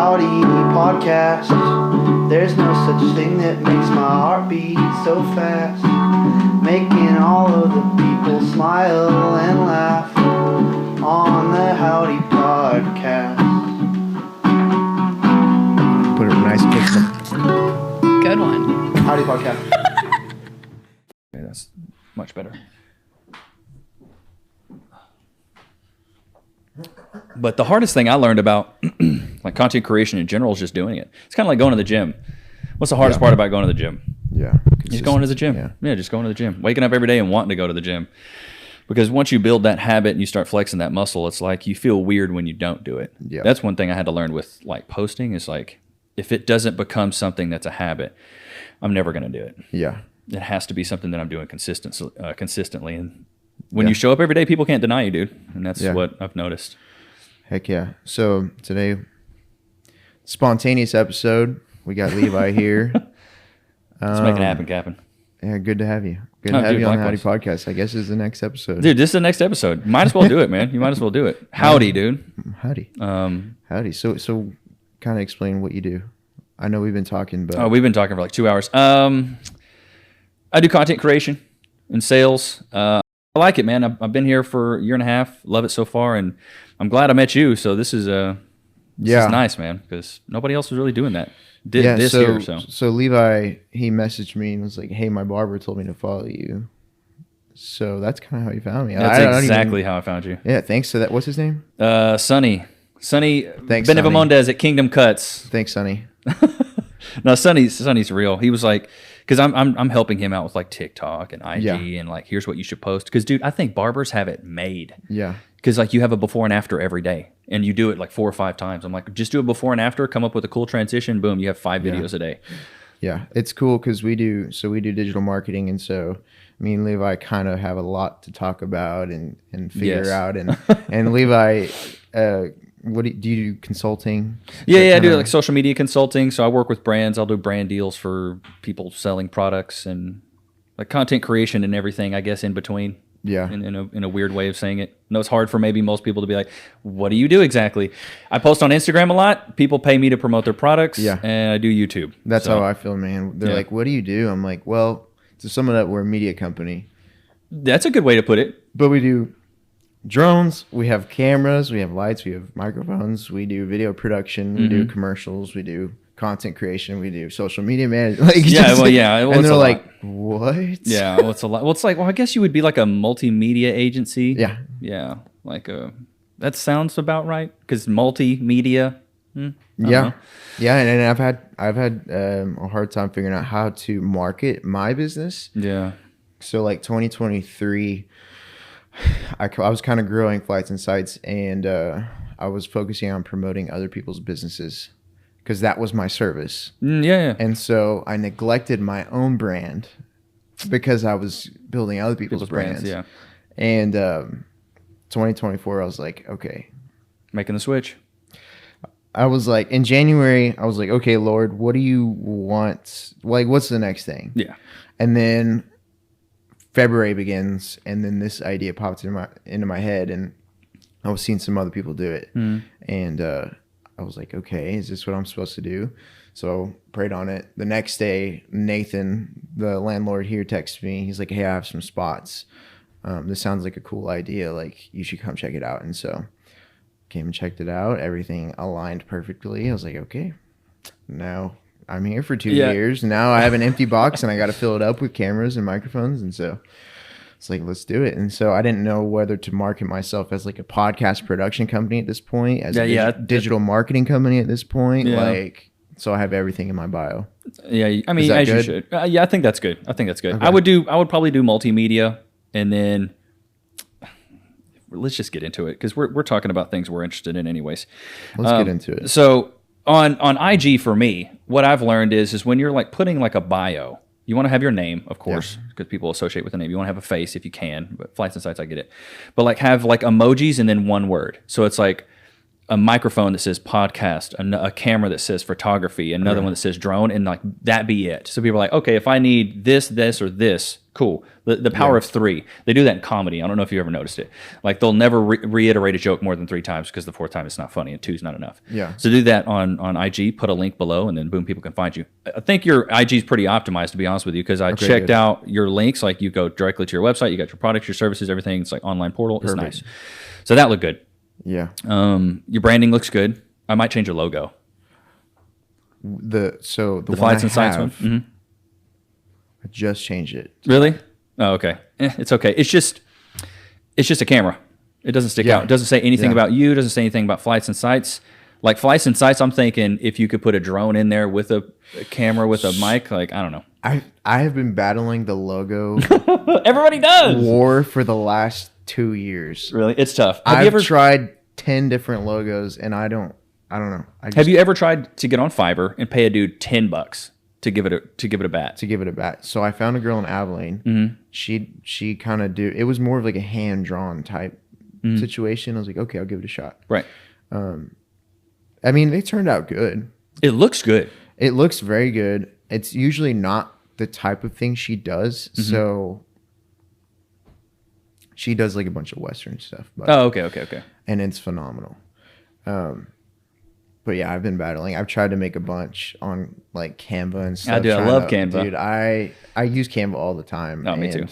Howdy podcast. There's no such thing that makes my heart beat so fast. Making all of the people smile and laugh on the Howdy podcast. Put a nice kick. Good one. Howdy podcast. Okay, that's much better. But the hardest thing I learned about like content creation in general is just doing it. It's kind of like going to the gym. What's the hardest part about going to the gym? Yeah. Just going to the gym. Yeah, just going to the gym. Waking up every day and wanting to go to the gym. Because once you build that habit and you start flexing that muscle, it's like you feel weird when you don't do it. Yeah. That's one thing I had to learn with like posting is like if it doesn't become something that's a habit, I'm never going to do it. Yeah. It has to be something that I'm doing consistently. And when you show up every day, people can't deny you, dude. And that's what I've noticed. Heck yeah. So today, spontaneous episode. We got Levi here. Let's make it happen, Captain. Yeah, good to have you. Good to have you on the Howdy podcast. I guess is the next episode. Dude, this is the next episode. Might as well do it, man. You might as well do it. Howdy, dude. Howdy. Howdy. So kind of explain what you do. I know we've been talking, but we've been talking for like 2 hours. I do content creation and sales. I like it, man. I've been here for a year and a half. Love it so far, and I'm glad I met you. So this is nice, man, because nobody else was really doing that. So Levi, he messaged me and was like, "Hey, my barber told me to follow you." So that's kind of how he found me. That's exactly how I found you. Yeah, thanks to that. What's his name? Sonny. Thanks, Benevimondes at Kingdom Cuts. Thanks, Sonny. No, Sonny's real. He was like, because I'm helping him out with like TikTok and IG and like here's what you should post. Because dude, I think barbers have it made. Yeah. Because like you have a before and after every day, and you do it like 4 or 5 times. I'm like, just do a before and after, come up with a cool transition, boom, you have 5 videos a day. Yeah, it's cool because we do digital marketing, and so me and Levi kind of have a lot to talk about and figure out. And Levi, what do you do consulting? Yeah, I do like social media consulting. So I work with brands. I'll do brand deals for people selling products and like content creation and everything, I guess, in between. Yeah. In a weird way of saying it. No, it's hard for maybe most people to be like, what do you do exactly? I post on Instagram a lot. People pay me to promote their products. Yeah. And I do YouTube. That's how I feel, man. They're like, what do you do? I'm like, well, to sum it up, we're a media company. That's a good way to put it. But we do drones, we have cameras, we have lights, we have microphones, we do video production, we do commercials, we do content creation, we do social media management. Like, and they're like, what? Yeah, well, it's a lot. Well, it's like, I guess you would be like a multimedia agency. Yeah. Yeah, like that sounds about right, because multimedia. Yeah, and I've had a hard time figuring out how to market my business. Yeah. So like 2023, I was kind of growing Flights and Sights, and I was focusing on promoting other people's businesses because that was my service. Yeah. And so I neglected my own brand because I was building other people's brands. Yeah. And 2024, I was like, okay. Making the switch. I was like, in January, I was like, okay, Lord, what do you want? Like, what's the next thing? Yeah. And then February begins, and then this idea popped into my head, and I was seeing some other people do it. And I was like, okay, is this what I'm supposed to do? So prayed on it. The next day, Nathan, the landlord here, texted me. He's like, hey, I have some spots. This sounds like a cool idea. Like, you should come check it out. And so came and checked it out. Everything aligned perfectly. I was like, okay, now I'm here for 2 years. Now I have an empty box and I got to fill it up with cameras and microphones. And so it's like, let's do it. And so I didn't know whether to market myself as like a podcast production company at this point, as a digital marketing company at this point. Like, so I have everything in my bio. Yeah. I mean, as you should. Yeah, I think that's good. Okay. I would probably do multimedia, and then let's just get into it because we're talking about things we're interested in anyways. Let's get into it. So on IG for me, what I've learned is when you're like putting like a bio, you want to have your name, of course, because people associate with the name. You want to have a face if you can, but Flights and Sights, I get it. But like have like emojis and then one word. So it's like a microphone that says podcast, a camera that says photography, another one that says drone, and like that be it. So people are like, okay, if I need this, or this, cool. The power of 3. They do that in comedy. I don't know if you ever noticed it. Like they'll never reiterate a joke more than 3 times because the 4th time it's not funny and 2 is not enough. Yeah. So do that on IG. Put a link below, and then boom, people can find you. I think your IG is pretty optimized, to be honest with you, because I checked out your links. Like you go directly to your website. You got your products, your services, everything. It's like online portal. It's nice. So that looked good. Yeah. Your branding looks good. I might change your logo. The Flights and Sights one. Mm-hmm. I just changed it. Really? Oh, okay. It's okay. It's just a camera. It doesn't stick out. It doesn't say anything about you. It doesn't say anything about Flights and Sights. Like Flights and Sights, I'm thinking if you could put a drone in there with a camera with a mic, like I don't know. I have been battling the logo Everybody does war for the last 2 years. Really, it's tough. I've ever tried 10 different logos, and I don't know. Have you ever tried to get on Fiverr and pay a dude $10 to give it a bat? So I found a girl in Abilene. Mm-hmm. She kind of it was more of like a hand drawn type situation. I was like, okay, I'll give it a shot. Right. I mean, they turned out good. It looks good. It looks very good. It's usually not the type of thing she does. Mm-hmm. So she does like a bunch of Western stuff. But, okay. And it's phenomenal. But yeah, I've been battling. I've tried to make a bunch on like Canva and stuff. I love Canva. Dude, I use Canva all the time. Oh, me too.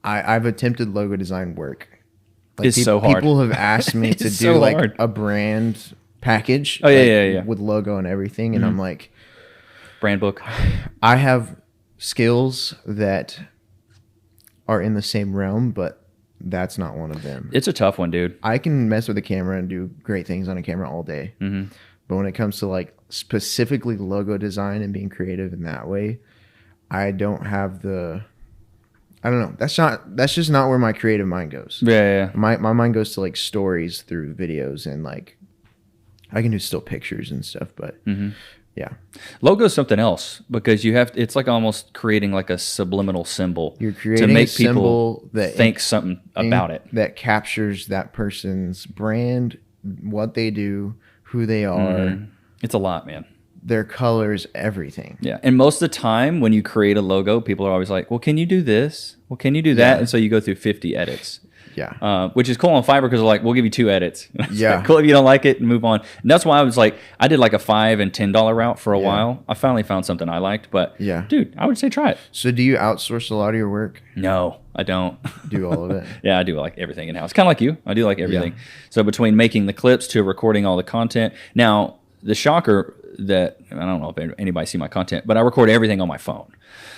I've attempted logo design work. Like it's so hard. People have asked me to do like a brand package. Oh, yeah. With logo and everything. And I'm like... Brand book. I have skills that are in the same realm, but that's not one of them. It's a tough one, dude. I can mess with a camera and do great things on a camera all day. Mm-hmm. But when it comes to like specifically logo design and being creative in that way, I don't have I don't know. That's just not where my creative mind goes. Yeah. My mind goes to like stories through videos, and like I can do still pictures and stuff, but yeah. Logo is something else because it's like almost creating like a subliminal symbol. You're creating to make a symbol people that think something about it. That captures that person's brand, what they do, who they are. Mm-hmm. It's a lot, man. Their colors, everything. Yeah. And most of the time when you create a logo, people are always like, well, can you do this? Well, can you do that? And so you go through 50 edits. Yeah. Which is cool on Fiverr because they're like, we'll give you 2 edits. Yeah. Like, cool if you don't like it and move on. And that's why I was like, I did like a $5 and $10 route for a while. I finally found something I liked, but dude, I would say try it. So do you outsource a lot of your work? No, I don't. Do all of it? Yeah, I do like everything in house. Kind of like you. I do like everything. Yeah. So between making the clips to recording all the content. Now, the shocker that, I don't know if anybody see my content, but I record everything on my phone.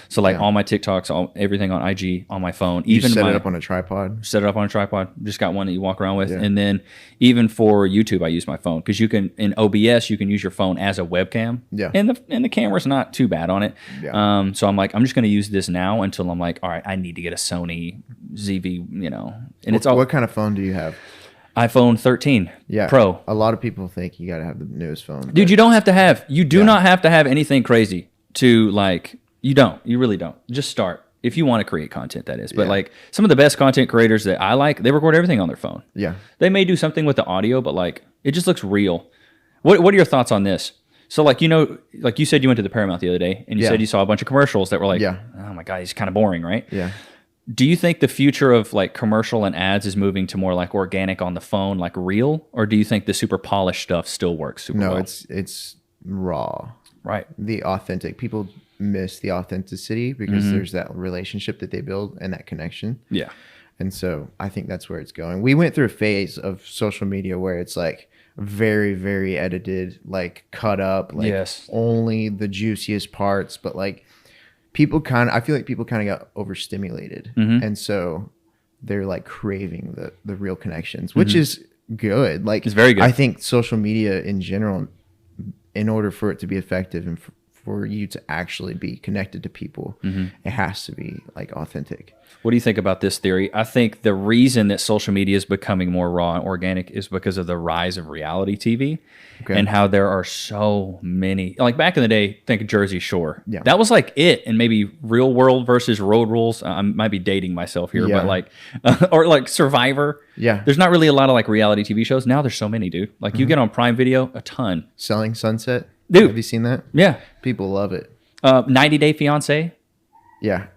So like all my TikToks, everything on IG on my phone. Even set it up on a tripod. Set it up on a tripod. Just got one that you walk around with, and then even for YouTube, I use my phone because you can in OBS you can use your phone as a webcam. Yeah. And the camera's not too bad on it. Yeah. So I'm like, I'm just going to use this now until I'm like, all right, I need to get a Sony ZV. And it's all. What kind of phone do you have? iPhone 13 Pro. A lot of people think you got to have the newest phone. Dude, you don't have to have. You do not have to have anything crazy to like. You don't. You really don't. Just start. If you want to create content, that is. But like some of the best content creators that I like, they record everything on their phone. Yeah. They may do something with the audio, but like it just looks real. What are your thoughts on this? So like, like you said you went to the Paramount the other day and you said you saw a bunch of commercials that were like, oh my God, he's kind of boring, right? Yeah. Do you think the future of like commercial and ads is moving to more like organic on the phone, like real? Or do you think the super polished stuff still works super well? No, it's raw. Right. The authentic. People miss the authenticity because there's that relationship that they build and that connection. Yeah. And so I think that's where it's going. We went through a phase of social media where it's like very, very edited, like cut up, like only the juiciest parts. But like I feel like people kind of got overstimulated. And so they're like craving the real connections, which is good. Like it's very good. I think social media in general, in order for it to be effective and for you to actually be connected to people, it has to be like authentic. What do you think about this theory? I think the reason that social media is becoming more raw and organic is because of the rise of reality TV and how there are so many. Like back in the day, think Jersey Shore. Yeah. That was like it, and maybe Real World versus Road Rules. I might be dating myself here, but like, or like Survivor. Yeah. There's not really a lot of like reality TV shows. Now there's so many, dude. Like you get on Prime Video, a ton. Selling Sunset. Dude. Have you seen that? Yeah. People love it. 90 Day Fiancé. Yeah.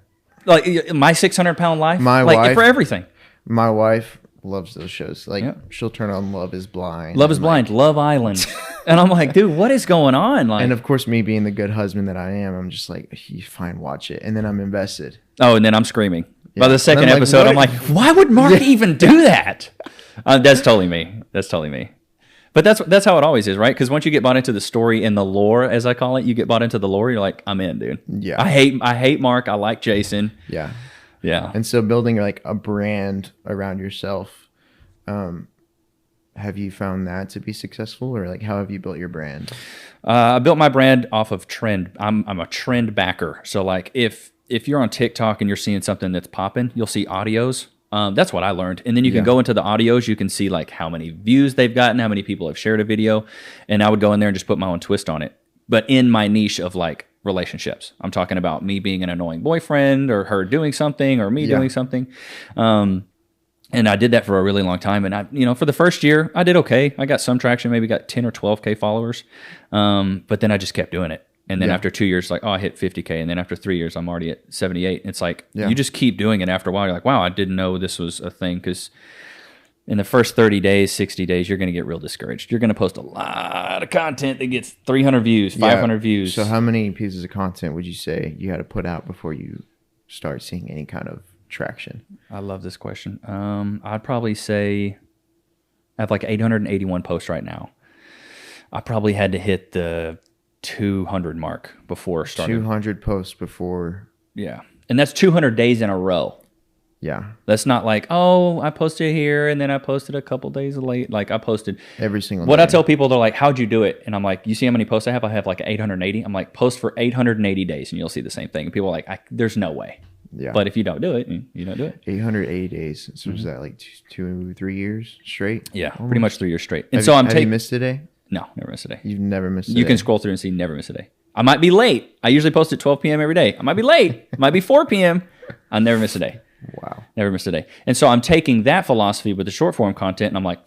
Like My 600-Pound Life. My wife. For everything. My wife loves those shows. Like she'll turn on Love is Blind. Love is Blind. Love Island. And I'm like, dude, what is going on? Like, and of course, me being the good husband that I am, I'm just like, you fine, watch it. And then I'm invested. Oh, and then I'm screaming. Yeah. By the second episode, I'm like, why would Mark even do that? That's totally me. That's totally me. But that's how it always is, right? Because once you get bought into the story and the lore, as I call it, you get bought into the lore. You're like, I'm in, dude. Yeah. I hate Mark. I like Jason. Yeah. Yeah. And so building like a brand around yourself, have you found that to be successful, or like how have you built your brand? I built my brand off of trend. I'm a trend backer. So like if you're on TikTok and you're seeing something that's popping, you'll see audios. That's what I learned. And then you can go into the audios. You can see like how many views they've gotten, how many people have shared a video. And I would go in there and just put my own twist on it. But in my niche of like relationships, I'm talking about me being an annoying boyfriend, or her doing something, or me doing something. And I did that for a really long time. And for the first year, I did okay. I got some traction, maybe got 10 or 12K followers. But then I just kept doing it. And then after 2 years, like, I hit 50K. And then after 3 years, I'm already at 78. It's like, you just keep doing it. After a while, you're like, wow, I didn't know this was a thing. Because in the first 30 days, 60 days, you're going to get real discouraged. You're going to post a lot of content that gets 300 views, 500 views. So how many pieces of content would you say you had to put out before you start seeing any kind of traction? I love this question. I'd probably say I have like 881 posts right now. I probably had to hit the 200 mark before starting. 200 posts before. Yeah. And that's 200 days in a row. Yeah. That's not like, oh, I posted here and then I posted a couple days late. Like I posted every single day. What I tell people, they're like, how'd you do it? And I'm like, you see how many posts I have? I have like 880. I'm like, post for 880 days and you'll see the same thing. And people are like, there's no way. Yeah. But if you don't do it, you don't do it. 880 days. So is that like 2-3 years straight? Yeah. Almost. Pretty much 3 years straight. And have you missed a day? No, never miss a day. You've never missed a day? You can scroll through and see never miss a day. I might be late. I usually post at 12 p.m. every day. I might be late. It might be 4 p.m. I never miss a day. Wow. Never miss a day. And so I'm taking that philosophy with the short form content and I'm like,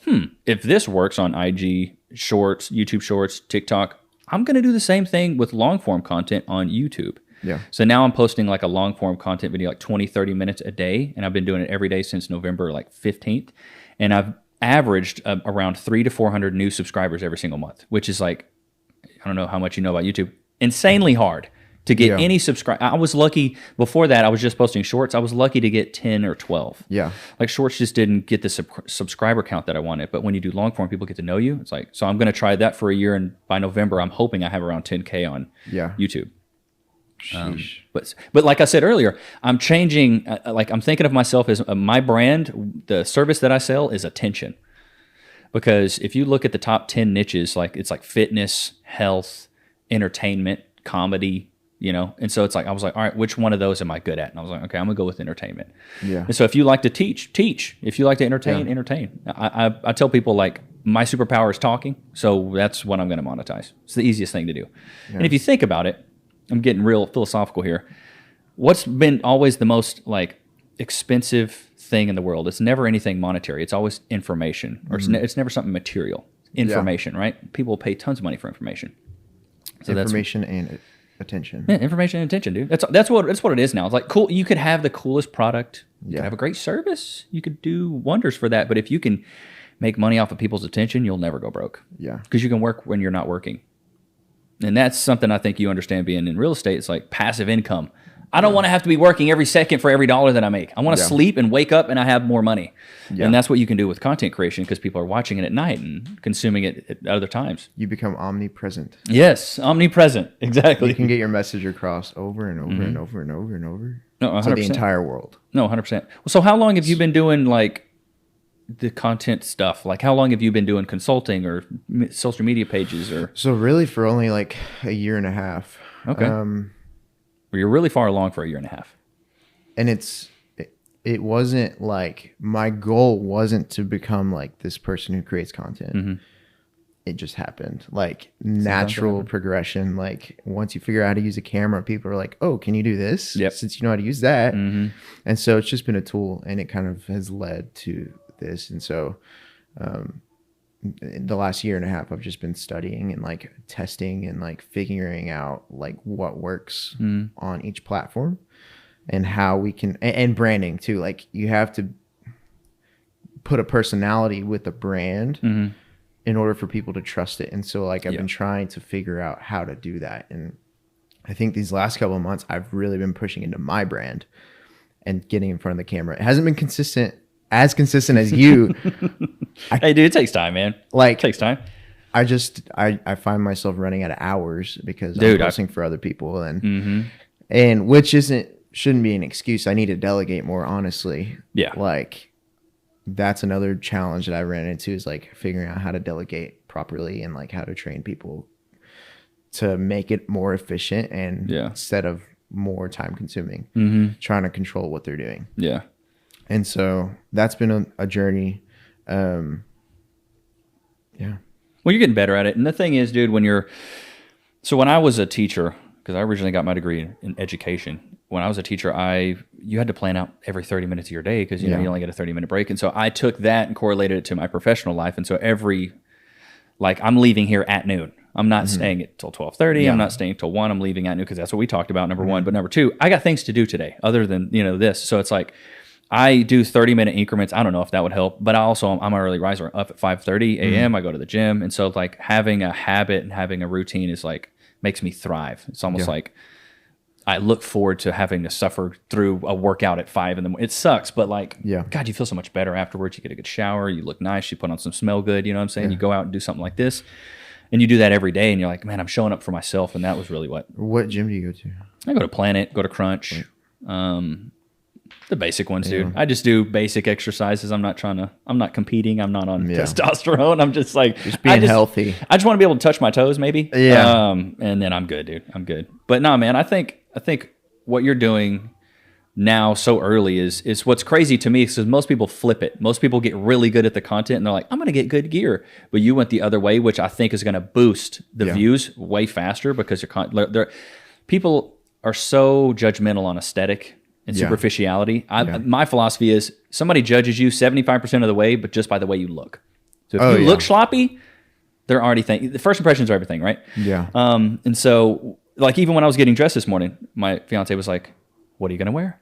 if this works on IG, Shorts, YouTube Shorts, TikTok, I'm going to do the same thing with long form content on YouTube. Yeah. So now I'm posting like a long form content video, like 20, 30 minutes a day. And I've been doing it every day since November, like 15th. And I've averaged around 300 to 400 new subscribers every single month, which is like, I don't know how much you know about YouTube, insanely hard to get any subscribe. I was lucky before that. I was just posting shorts. I was lucky to get 10 or 12. Yeah. Like shorts just didn't get the subscriber count that I wanted. But when you do long form, people get to know you. It's like, so I'm going to try that for a year. And by November, I'm hoping I have around 10K on YouTube. But like I said earlier, I'm changing, I'm thinking of myself as my brand, the service that I sell is attention. Because if you look at the top 10 niches, like it's like fitness, health, entertainment, comedy, and so it's like, I was like, all right, which one of those am I good at? And I was like, okay, I'm gonna go with entertainment. Yeah. And so if you like to teach. If you like to entertain. I tell people like my superpower is talking. So that's what I'm going to monetize. It's the easiest thing to do. Yeah. And if you think about it, I'm getting real philosophical here. What's been always the most like expensive thing in the world? It's never anything monetary. It's always information, or it's never something material. Information, right? People pay tons of money for information. So information and attention. Yeah, information and attention, dude. That's what it is now. It's like cool. You could have the coolest product. You could have a great service. You could do wonders for that. But if you can make money off of people's attention, you'll never go broke. Yeah. Because you can work when you're not working. And that's something I think you understand being in real estate. It's like passive income. I don't want to have to be working every second for every dollar that I make. I want to sleep and wake up and I have more money. Yeah. And that's what you can do with content creation because people are watching it at night and consuming it at other times. You become omnipresent. Yes, omnipresent. Exactly. You can get your message across over and over and over and over and over. No, 100%. To the entire world. No, 100%. Well, so how long have you been doing like the content stuff? Like how long have you been doing consulting or social media pages? Or so really for only like a year and a half. Okay. You're really far along for a year and a half. And it wasn't like, my goal wasn't to become like this person who creates content. Mm-hmm. It just happened, like natural progression. Like once you figure out how to use a camera, people are like, oh, can you do this? Yep. Since you know how to use that. Mm-hmm. And so it's just been a tool, and it kind of has led to this. And so in the last year and a half, I've just been studying and like testing and like figuring out like what works on each platform and how we can, and branding too. Like you have to put a personality with a brand in order for people to trust it. And so like I've been trying to figure out how to do that. And I think these last couple of months, I've really been pushing into my brand and getting in front of the camera. It hasn't been as consistent as you. Hey, dude, it takes time, man. Like, it takes time. I find myself running out of hours because I'm posting for other people, and which shouldn't be an excuse. I need to delegate more, honestly. Yeah. Like that's another challenge that I ran into, is like figuring out how to delegate properly and like how to train people to make it more efficient and instead of more time consuming, trying to control what they're doing. Yeah. And so that's been a journey. Yeah. Well, you're getting better at it. And the thing is, dude, when I was a teacher, because I originally got my degree in education. When I was a teacher, you had to plan out every 30 minutes of your day because you only get a 30-minute break. And so I took that and correlated it to my professional life. And so I'm leaving here at noon. I'm not staying till 12:30. I'm not staying till 1. I'm leaving at noon because that's what we talked about, number one. But number two, I got things to do today other than, this. So it's like I do 30-minute increments. I don't know if that would help, but I'm an early riser, up at 5:30 a.m. I go to the gym. And so like having a habit and having a routine is like makes me thrive. It's almost like I look forward to having to suffer through a workout at 5 in the morning. It sucks, but God, you feel so much better afterwards. You get a good shower, you look nice, you put on some smell good, you know what I'm saying? Yeah. You go out and do something like this, and you do that every day, and you're like, man, I'm showing up for myself, and that was really What gym do you go to? I go to Planet, go to Crunch, the basic ones, dude. I just do basic exercises. I'm not competing. I'm not on testosterone. I'm just like being healthy. I just want to be able to touch my toes, maybe. Yeah. And then I'm good, dude. I'm good. But no, man, I think what you're doing now so early is what's crazy to me, because most people flip it. Most people get really good at the content and they're like, I'm going to get good gear. But you went the other way, which I think is going to boost the views way faster, because people are so judgmental on aesthetic and superficiality. My philosophy is somebody judges you 75% of the way, but just by the way you look. So if you look sloppy, they're already thinking. The first impressions are everything, right? Yeah. And so, like, even when I was getting dressed this morning, my fiance was like, what are you going to wear?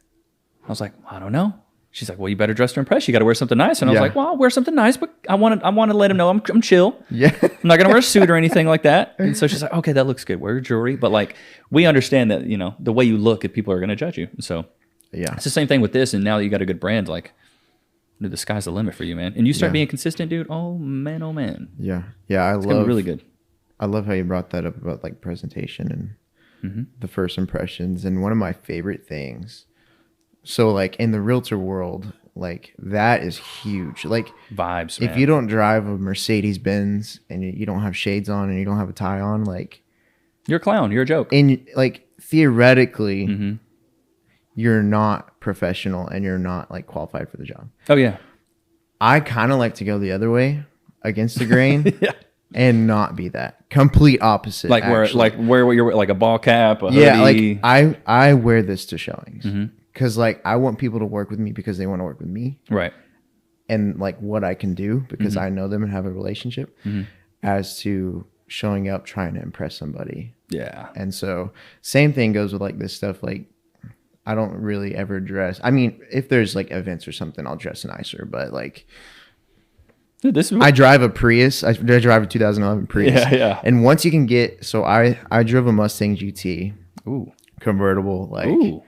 I was like, I don't know. She's like, well, you better dress to impress. You got to wear something nice. And I was like, well, I'll wear something nice, but I want to let him know I'm chill. Yeah. I'm not going to wear a suit or anything like that. And so she's like, okay, that looks good. Wear your jewelry. But like, we understand that, the way you look, if people are going to judge you. And so it's the same thing with this. And now that you got a good brand, like, dude, the sky's the limit for you, man. And you start being consistent, dude. Oh man. Yeah. Yeah. It's gonna be really good. I love how you brought that up about like presentation and the first impressions. And one of my favorite things, so like in the realtor world, like that is huge. Like vibes, man. If you don't drive a Mercedes Benz and you don't have shades on and you don't have a tie on, like you're a clown, you're a joke. And like theoretically, you're not professional and you're not like qualified for the job. Oh yeah. I kind of like to go the other way, against the grain. And not be that complete opposite. Like where you're like a ball cap, a hoodie. Like I wear this to showings because like I want people to work with me because they want to work with me, right? And like what I can do because I know them and have a relationship, as to showing up trying to impress somebody. Yeah. And so same thing goes with like this stuff. Like I don't really ever dress. I mean, if there's like events or something, I'll dress nicer, but like. Dude, I drive a Prius. I drive a 2011 Prius. Yeah. And once you can get, so I drove a Mustang GT. Ooh. Convertible. Like,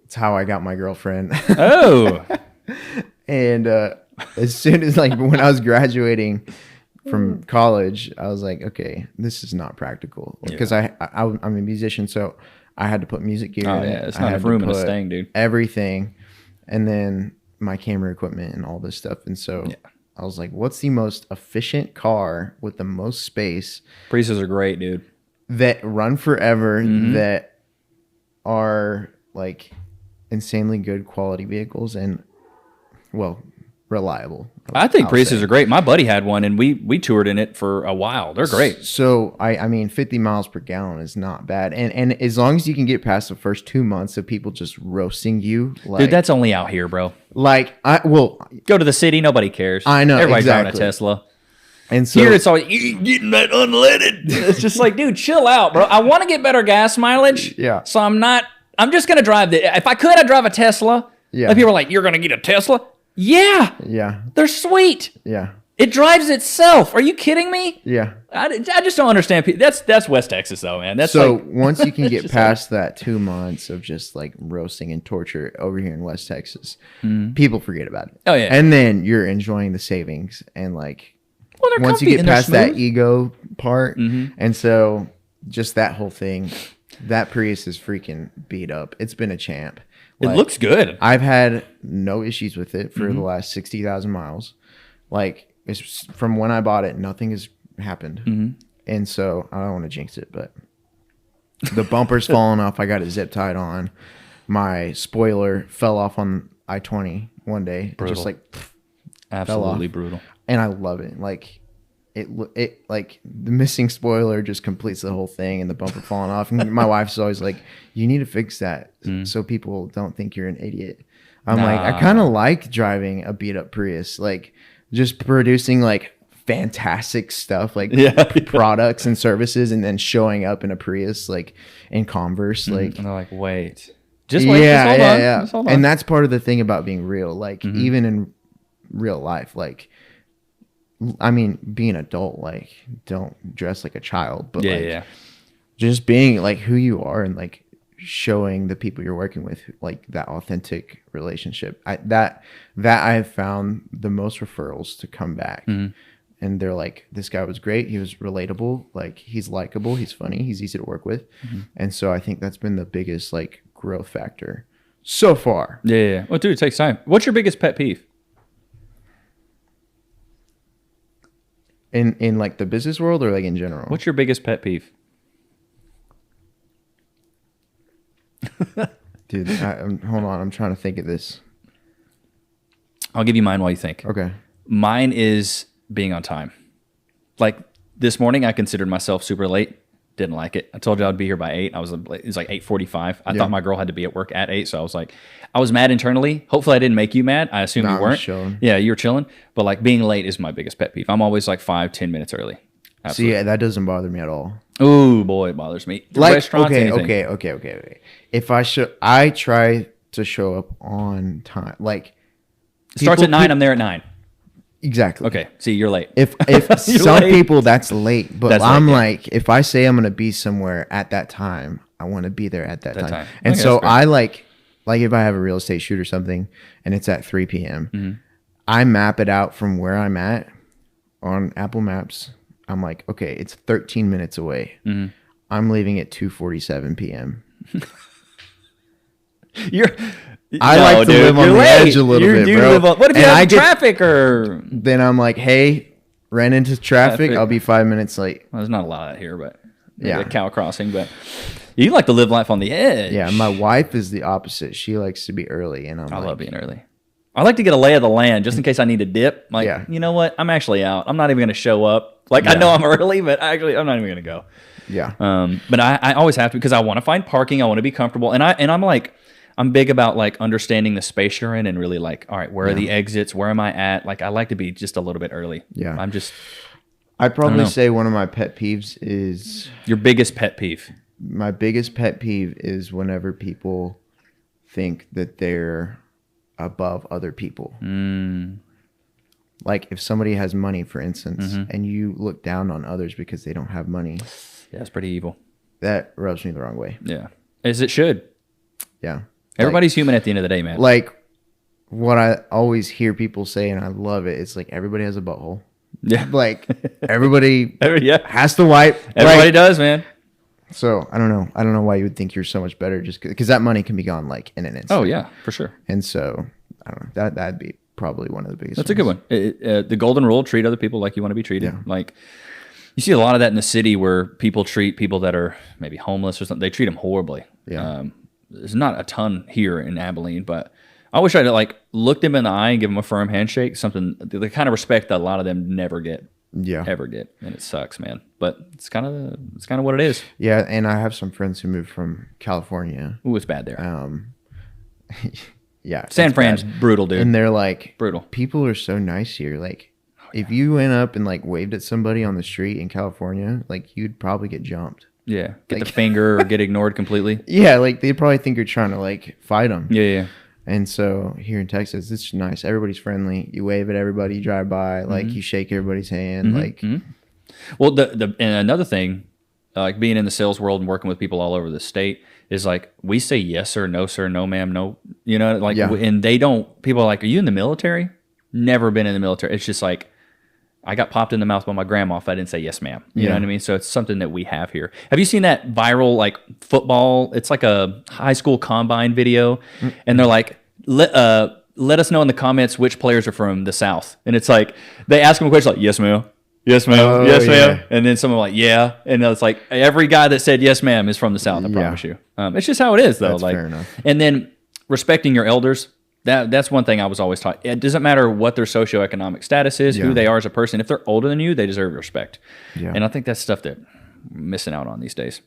it's how I got my girlfriend. Oh. And as soon as like when I was graduating from college, I was like, okay, this is not practical because I'm a musician, so I had to put music gear. Oh yeah, it's not enough room in a Mustang, dude. Everything, and then my camera equipment and all this stuff, and so. Yeah. I was like, what's the most efficient car with the most space? Priuses are great, dude. that run forever, Mm-hmm. that are like insanely good quality vehicles and reliable. I think I'll Priuses say. are great. My buddy had one, and we toured in it for a while. They're great. So I mean, 50 miles per gallon is not bad, and as long as you can get past the first 2 months of people just roasting you, like, Dude, that's only out here, bro. Go to the city, nobody cares. I know, Everybody's exactly. driving a Tesla. And so Here it's always you getting that unleaded. It's just like, dude, chill out, bro. I want to get better gas mileage. Yeah. So I'm just gonna drive if I could, I'd drive a Tesla. Yeah. Like people are like, you're gonna get a Tesla? Yeah. yeah, They're sweet. yeah, It drives itself. Are you kidding me? yeah. I just don't understand people. That's West Texas though, man. That's So like, once you can get just past that 2 months of just like roasting and torture over here in West Texas, people forget about it. Oh, yeah. And then you're enjoying the savings and like well, they're once you comfy get and they're past that smooth. ego part, Mm-hmm. and so just that whole thing, that Prius is freaking beat up. It's been a champ. It Like, looks good. I've had no issues with it for Mm-hmm. the last 60,000 miles. Like it's from when I bought it, nothing has happened. Mm-hmm. And so I don't want to jinx it, but the bumper's falling off. I got it zip tied on. My spoiler fell off on I-20 one day. It Brutal. just like, Absolutely brutal. and I love it. Like it like the missing spoiler just completes the whole thing, and the bumper falling off. And my wife's always like, "You need to fix that so people don't think you're an idiot." I'm like, I kind of like driving a beat up Prius, like just producing like fantastic stuff, like products and services, and then showing up in a Prius, like in Converse, like. And they're like, wait. Just wait. Just hold on. Just hold on. And that's part of the thing about being real. Like even in real life, like I mean, being an adult, like don't dress like a child, but just being like who you are and like showing the people you're working with like that authentic relationship. That I have found the most referrals to come back. And they're like, this guy was great. He was relatable. Like he's likable. He's funny. He's easy to work with. And so I think that's been the biggest like growth factor so far. Yeah. Well, dude, it takes time. What's your biggest pet peeve? In like the business world or like in general? What's your biggest pet peeve? Dude, hold on. I'm trying to think of this. I'll give you mine while you think. Okay. Mine is being on time. Like this morning, I considered myself super late. Didn't like it. I told you I'd be here by 8. It was like 8:45. I thought my girl had to be at work at 8, so I was like, I was mad internally. Hopefully, I didn't make you mad. I assume Nah, you I was weren't. chilling. Yeah, you were chilling. But like being late is my biggest pet peeve. I'm always like 5-10 minutes early. See, yeah, that doesn't bother me at all. Oh boy, it bothers me. Like, Restaurants, anything. okay. If I try to show up on time. Like, It starts at 9. I'm there at 9. Exactly. Okay. See, you're late. If You're some late. people that's late, but That's I'm late, yeah. like, if I say I'm gonna be somewhere at that time, I want to be there at that time. And Okay, so that's fair. I like if I have a real estate shoot or something, and it's at 3 p.m. I map it out from where I'm at on Apple Maps. I'm like, okay, it's 13 minutes away. I'm leaving at 2:47 p.m. I like to live on the edge a little bit, bro. What if you And have traffic or? Then I'm like, hey, ran into traffic. I'll be 5 minutes late. Well, there's not a lot out here, but Yeah. a cow crossing. But you like to live life on the edge. Yeah, my wife is the opposite. She likes to be early, and I love being early. I like to get a lay of the land just in case I need to dip. Like, Yeah. you know what? I'm actually out. I'm not even going to show up. Like, I know I'm early, but actually, I'm not even going to go. Yeah. But I always have to because I want to find parking. I want to be comfortable, and I'm like, I'm big about like understanding the space you're in and really like, all right, where are the exits? Where am I at? Like, I like to be just a little bit early. Yeah. I I'd probably don't know. say one of my pet peeves is Your biggest pet peeve. my biggest pet peeve is whenever people think that they're above other people. Like if somebody has money, for instance, and you look down on others because they don't have money, Yeah, it's pretty evil. that rubs me the wrong way. Yeah, as it should. Yeah. Everybody's human at the end of the day, man. Like what I always hear people say, and I love it, it's like everybody has a butthole. Yeah, Like everybody yeah. has to wipe. Everybody Like, does, man. so I don't know why you would think you're so much better just because that money can be gone like in an instant. Oh yeah, for sure. And so I don't know, that'd be probably one of the biggest. That's a good one. The golden rule: treat other people like you want to be treated. Yeah. Like You see a lot of that in the city where people treat people that are maybe homeless or something. They treat them horribly. Yeah. There's not a ton here in Abilene, but I wish I'd like look them in the eye and give them a firm handshake. Something the kind of respect that a lot of them never get. Yeah. Ever get, and it sucks, man. But it's kind of what it is. Yeah, and I have some friends who moved from California. Ooh, it's bad there. Yeah, San Fran's brutal, dude. And they're like, brutal. People are so nice here. Like, if you went up and like waved at somebody on the street in California, like you'd probably get jumped. Yeah, get the finger or get ignored completely. Yeah, like they'd probably think you're trying to like fight them. Yeah. And so here in Texas, it's nice. Everybody's friendly. You wave at everybody, you drive by, like you shake everybody's hand. Like, well, and another thing, like being in the sales world and working with people all over the state is like we say yes sir, no ma'am, no. You know, like, and they don't. People are like, are you in the military? Never been in the military. It's just like I got popped in the mouth by my grandma if I didn't say yes ma'am. You know what I mean? So it's something that we have here. Have you seen that viral like football? It's like a high school combine video, and they're like, let us know in the comments which players are from the South. And it's like they ask them a question like, yes ma'am, yes ma'am, yes ma'am, and then someone like yeah, and it's like every guy that said yes ma'am is from the South. I promise you. It's just how it is though. That's like, fair enough. And then respecting your elders. That's one thing I was always taught. It doesn't matter what their socioeconomic status is, who they are as a person. If they're older than you, they deserve respect. Yeah. And I think that's stuff that we're missing out on these days.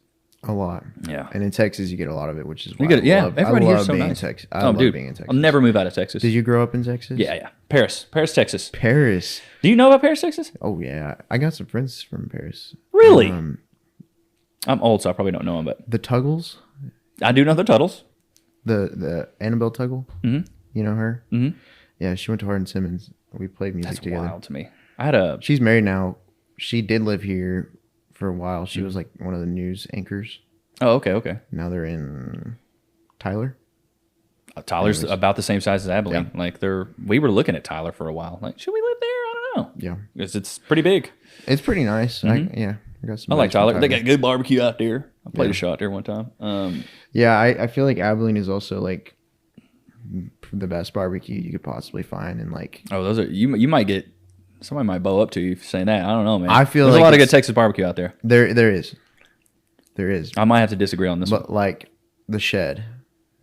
A lot. Yeah. And in Texas, you get a lot of it, which is why everybody here's so nice. I love being in Texas. I'll never move out of Texas. Did you grow up in Texas? Yeah. Paris, Texas. Paris. Do you know about Paris, Texas? Oh, yeah. I got some friends from Paris. Really? I'm old, so I probably don't know them, but... The Tuggles? I do know the Tuttles. The Annabelle Tuggle? Mm-hmm. You know her? Mm-hmm. Yeah, she went to Hardin Simmons. We played music together. That's wild to me. She's married now. She did live here for a while. She was like one of the news anchors. Oh, okay. Now they're in Tyler. Tyler's about the same size as Abilene. Yeah. Like we were looking at Tyler for a while. Like, should we live there? I don't know. Yeah, because it's pretty big. It's pretty nice. Mm-hmm. I like Tyler. They got good barbecue out there. I played a shot there one time. I feel like Abilene is also like the best barbecue you could possibly find, and like those are you might get somebody might bow up to you for saying that. I don't know, man. I feel there's like a lot of good Texas barbecue out there. There is. I might have to disagree on this one. But like the Shed.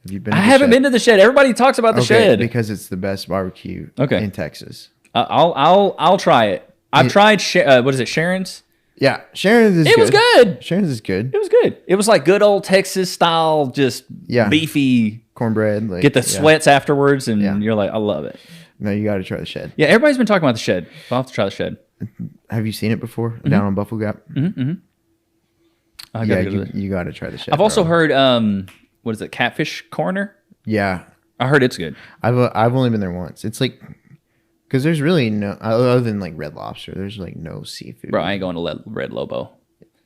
Have you been? I haven't been to the Shed. Everybody talks about the Shed because it's the best barbecue in Texas. I'll try it. I've tried what is it, Sharon's? Yeah, Sharon's is good. It was good. Sharon's is good. It was good. It was like good old Texas style, just beefy cornbread. Like, get the sweats afterwards, and you're like, I love it. No, you got to try the Shed. Yeah, everybody's been talking about the Shed. I'll have to try the Shed. Have you seen it before down on Buffalo Gap? Mm-hmm. You got to try the Shed. I've also heard, what is it, Catfish Corner? Yeah, I heard it's good. I've only been there once. It's like because there's really no other than like Red Lobster. There's like no seafood. Bro, I ain't going to Red Lobo.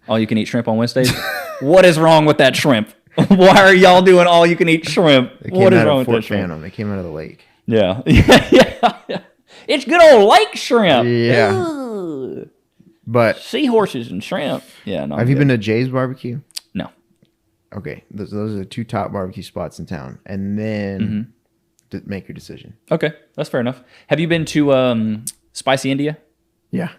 All you can eat shrimp on Wednesdays. What is wrong with that shrimp? Why are y'all doing all you can eat shrimp? What is wrong with that shrimp? They came out of the lake. Yeah. It's good old lake shrimp. Yeah. Ugh. But seahorses and shrimp. Yeah. No. Have you been to Jay's Barbecue? No. Okay, those are the two top barbecue spots in town, and then make your decision. Okay, that's fair enough. Have you been to Spicy India? Yeah.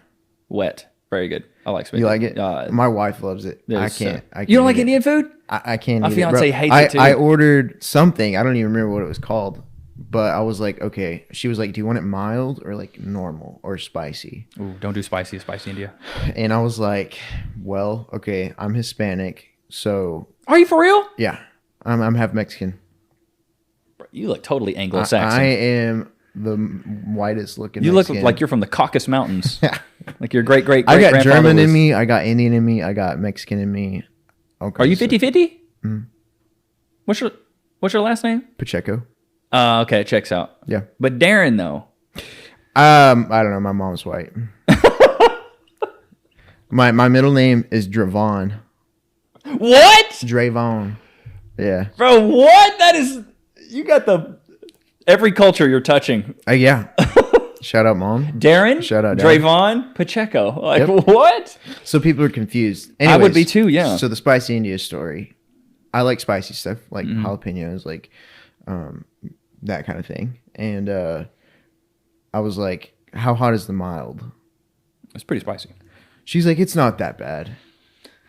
Wet. Very good. I like spicy. You like it? My wife loves it. I can't. You don't like Indian food? I can't. My fiance hates it too. I ordered something. I don't even remember what it was called, but I was like, okay. She was like, "Do you want it mild or like normal or spicy?" Ooh, don't do spicy India. And I was like, "Well, okay. I'm Hispanic, so." Are you for real? Yeah, I'm half Mexican. You look totally Anglo-Saxon. I am the whitest looking. You Mexican. look like you're from the Caucasus Mountains. Like your great I got German in me. I got Indian in me. I got Mexican in me. Okay, are you 50-50? Mm-hmm. What's your last name? Pacheco. Okay, it checks out. Yeah, but Darren though. I don't know. My mom's white. my middle name is Dravon. What? Dravon. Yeah. Bro, what? That is... You got the... Every culture you're touching. Yeah. Shout out, Mom. Darren? Shout out, Dravon? Pacheco. Like, what? So people are confused. Anyways, I would be too, yeah. So the Spicy India story. I like spicy stuff, like jalapenos, like that kind of thing. And I was like, how hot is the mild? It's pretty spicy. She's like, it's not that bad.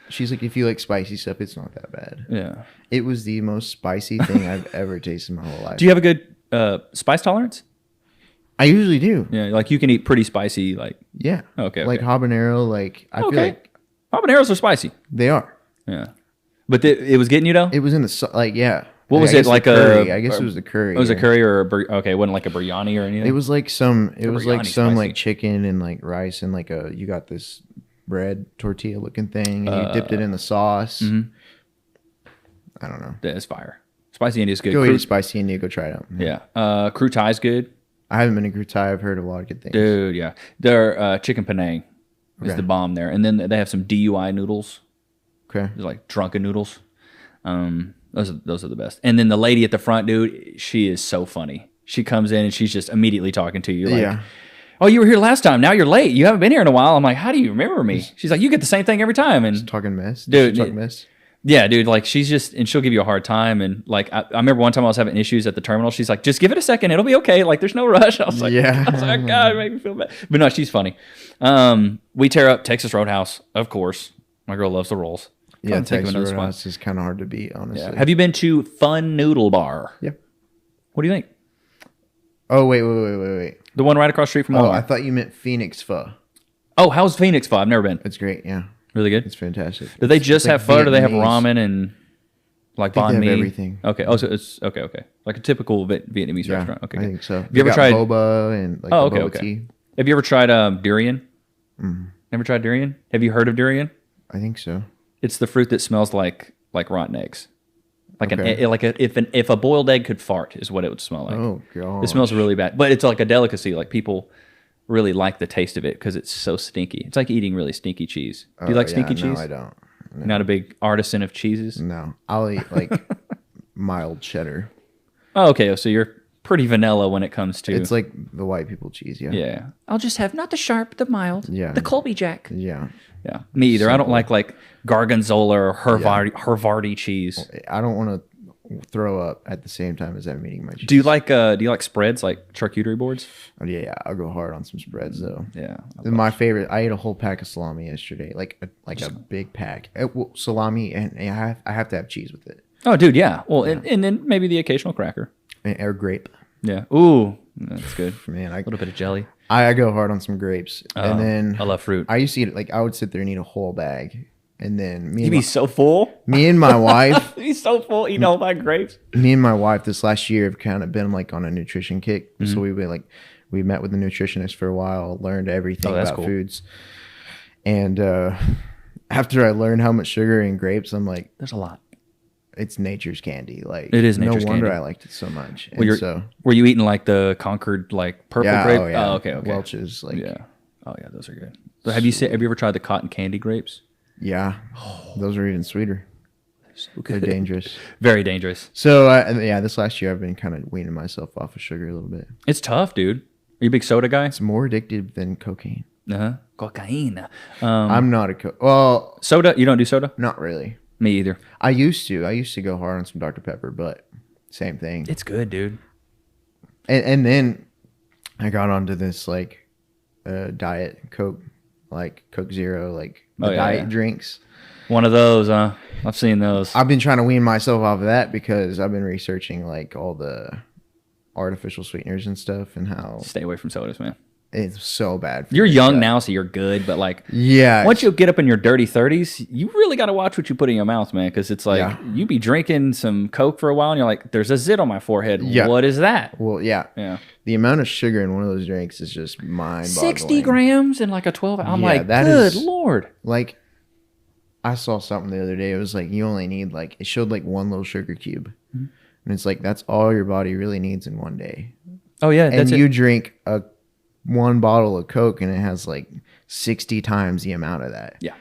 She's like, if you like spicy stuff, it's not that bad. Yeah. It was the most spicy thing I've ever tasted in my whole life. Do you have a good spice tolerance? I usually do. Yeah, like you can eat pretty spicy, like. Yeah. Okay. Like habanero, like I feel like habaneros are spicy. they are. Yeah. But it was getting you though? It was in the like yeah. What was I it guess like the curry. I guess it was the curry. It was a curry or okay, it wasn't like a biryani or anything. It was like some biryani some spicy. like chicken and like rice and like you got this bread tortilla looking thing and you dipped it in the sauce. Mm-hmm. I don't know. That's fire. Spicy India's good. Go eat spicy India, go try it out. Yeah. Crew Thai's good. I haven't been to Grutai. I've heard a lot of good things. Dude, yeah. Their chicken Penang is the bomb there. And then they have some DUI noodles. Okay. There's like drunken noodles. Those are the best. And then the lady at the front, dude, she is so funny. She comes in and she's just immediately talking to you. Like, oh, you were here last time. Now you're late. You haven't been here in a while. I'm like, how do you remember me? She's like, you get the same thing every time. And just talking mess. Dude, talking mess. Yeah, dude, like she's just, and she'll give you a hard time. And like, I remember one time I was having issues at the terminal. She's like, just give it a second. It'll be okay. Like, there's no rush. I was like, God, it made me feel bad. But no, she's funny. We tear up Texas Roadhouse, of course. My girl loves the rolls. Yeah, Texas Roadhouse is kind of hard to beat, honestly. Yeah. Have you been to Fun Noodle Bar? Yep. What do you think? Oh, wait. The one right across the street from Walmart. Oh, I thought you meant Phoenix Pho. Oh, how's Phoenix Pho? I've never been. It's great, yeah. Really good? It's fantastic. Do they just have pho, or do they have Vietnamese. ramen and like banh mi? Everything. Okay. Oh, so it's okay. Like a typical Vietnamese restaurant. Okay. I think so. Have you ever tried boba and like boba tea? Have you ever tried durian? Never tried durian? Have you heard of durian? I think so. It's the fruit that smells like rotten eggs. Like if a boiled egg could fart is what it would smell like. Oh god. It smells really bad, but it's like a delicacy. Like people really like the taste of it because it's so stinky. It's like eating really stinky cheese. Do you like stinky cheese? No, I don't. No. Not a big artisan of cheeses? No. I'll eat like mild cheddar. Oh, okay. So you're pretty vanilla when it comes to... It's like the white people cheese, yeah. Yeah. I'll just have not the sharp, the mild. Yeah. The Colby Jack. Yeah. Yeah. Me either. I don't like Gorgonzola or Havarti cheese. I don't want to throw up at the same time as I'm eating my cheese. Do you like spreads, like charcuterie boards? Oh, yeah. I'll go hard on some spreads though. Yeah. My favorite. I ate a whole pack of salami yesterday, like a big pack. Salami, and I have to have cheese with it. Oh, dude, yeah. Well, and then maybe the occasional cracker. Or grape. Yeah. Ooh, that's good. Man, a little bit of jelly. I go hard on some grapes, and then I love fruit. I used to eat it, like I would sit there and eat a whole bag, and then You'd be so full. Me and my wife. You'd be so full eating all that grapes. Me and my wife this last year have kind of been like on a nutrition kick. Mm-hmm. So we met with a nutritionist for a while, learned everything about foods, and after I learned how much sugar in grapes, I'm like, there's a lot. It's nature's candy. Like it is nature's candy. No wonder I liked it so much. Were you eating like the Concord like purple grape? Oh, yeah. Oh, okay. Welch's yeah. Oh yeah, those are good. So have you ever tried the cotton candy grapes? Yeah, those are even sweeter. So They're dangerous. Very dangerous. So this last year I've been kind of weaning myself off of sugar a little bit. It's tough, dude. Are you a big soda guy? It's more addictive than cocaine. Cocaine. I'm not a soda. You don't do soda? Not really. Me either. I used to go hard on some Dr. Pepper, but same thing. It's good, dude. And then I got onto this like diet Coke, like Coke Zero, like diet drinks. One of those, I've seen those. I've been trying to wean myself off of that because I've been researching like all the artificial sweeteners and stuff and how stay away from sodas, man. It's so bad. You're young now, so you're good. But like, once you get up in your dirty 30s, you really got to watch what you put in your mouth, man. Because it's like you be drinking some Coke for a while, and you're like, "There's a zit on my forehead. Yeah. What is that?" Well, yeah. The amount of sugar in one of those drinks is just mind-boggling. 60 grams in like a 12. I'm like, good Lord. Like, I saw something the other day. It was like you only need it showed like one little sugar cube, and it's like that's all your body really needs in one day. Oh yeah, and you drink one bottle of Coke and it has like 60 times the amount of that. Yeah.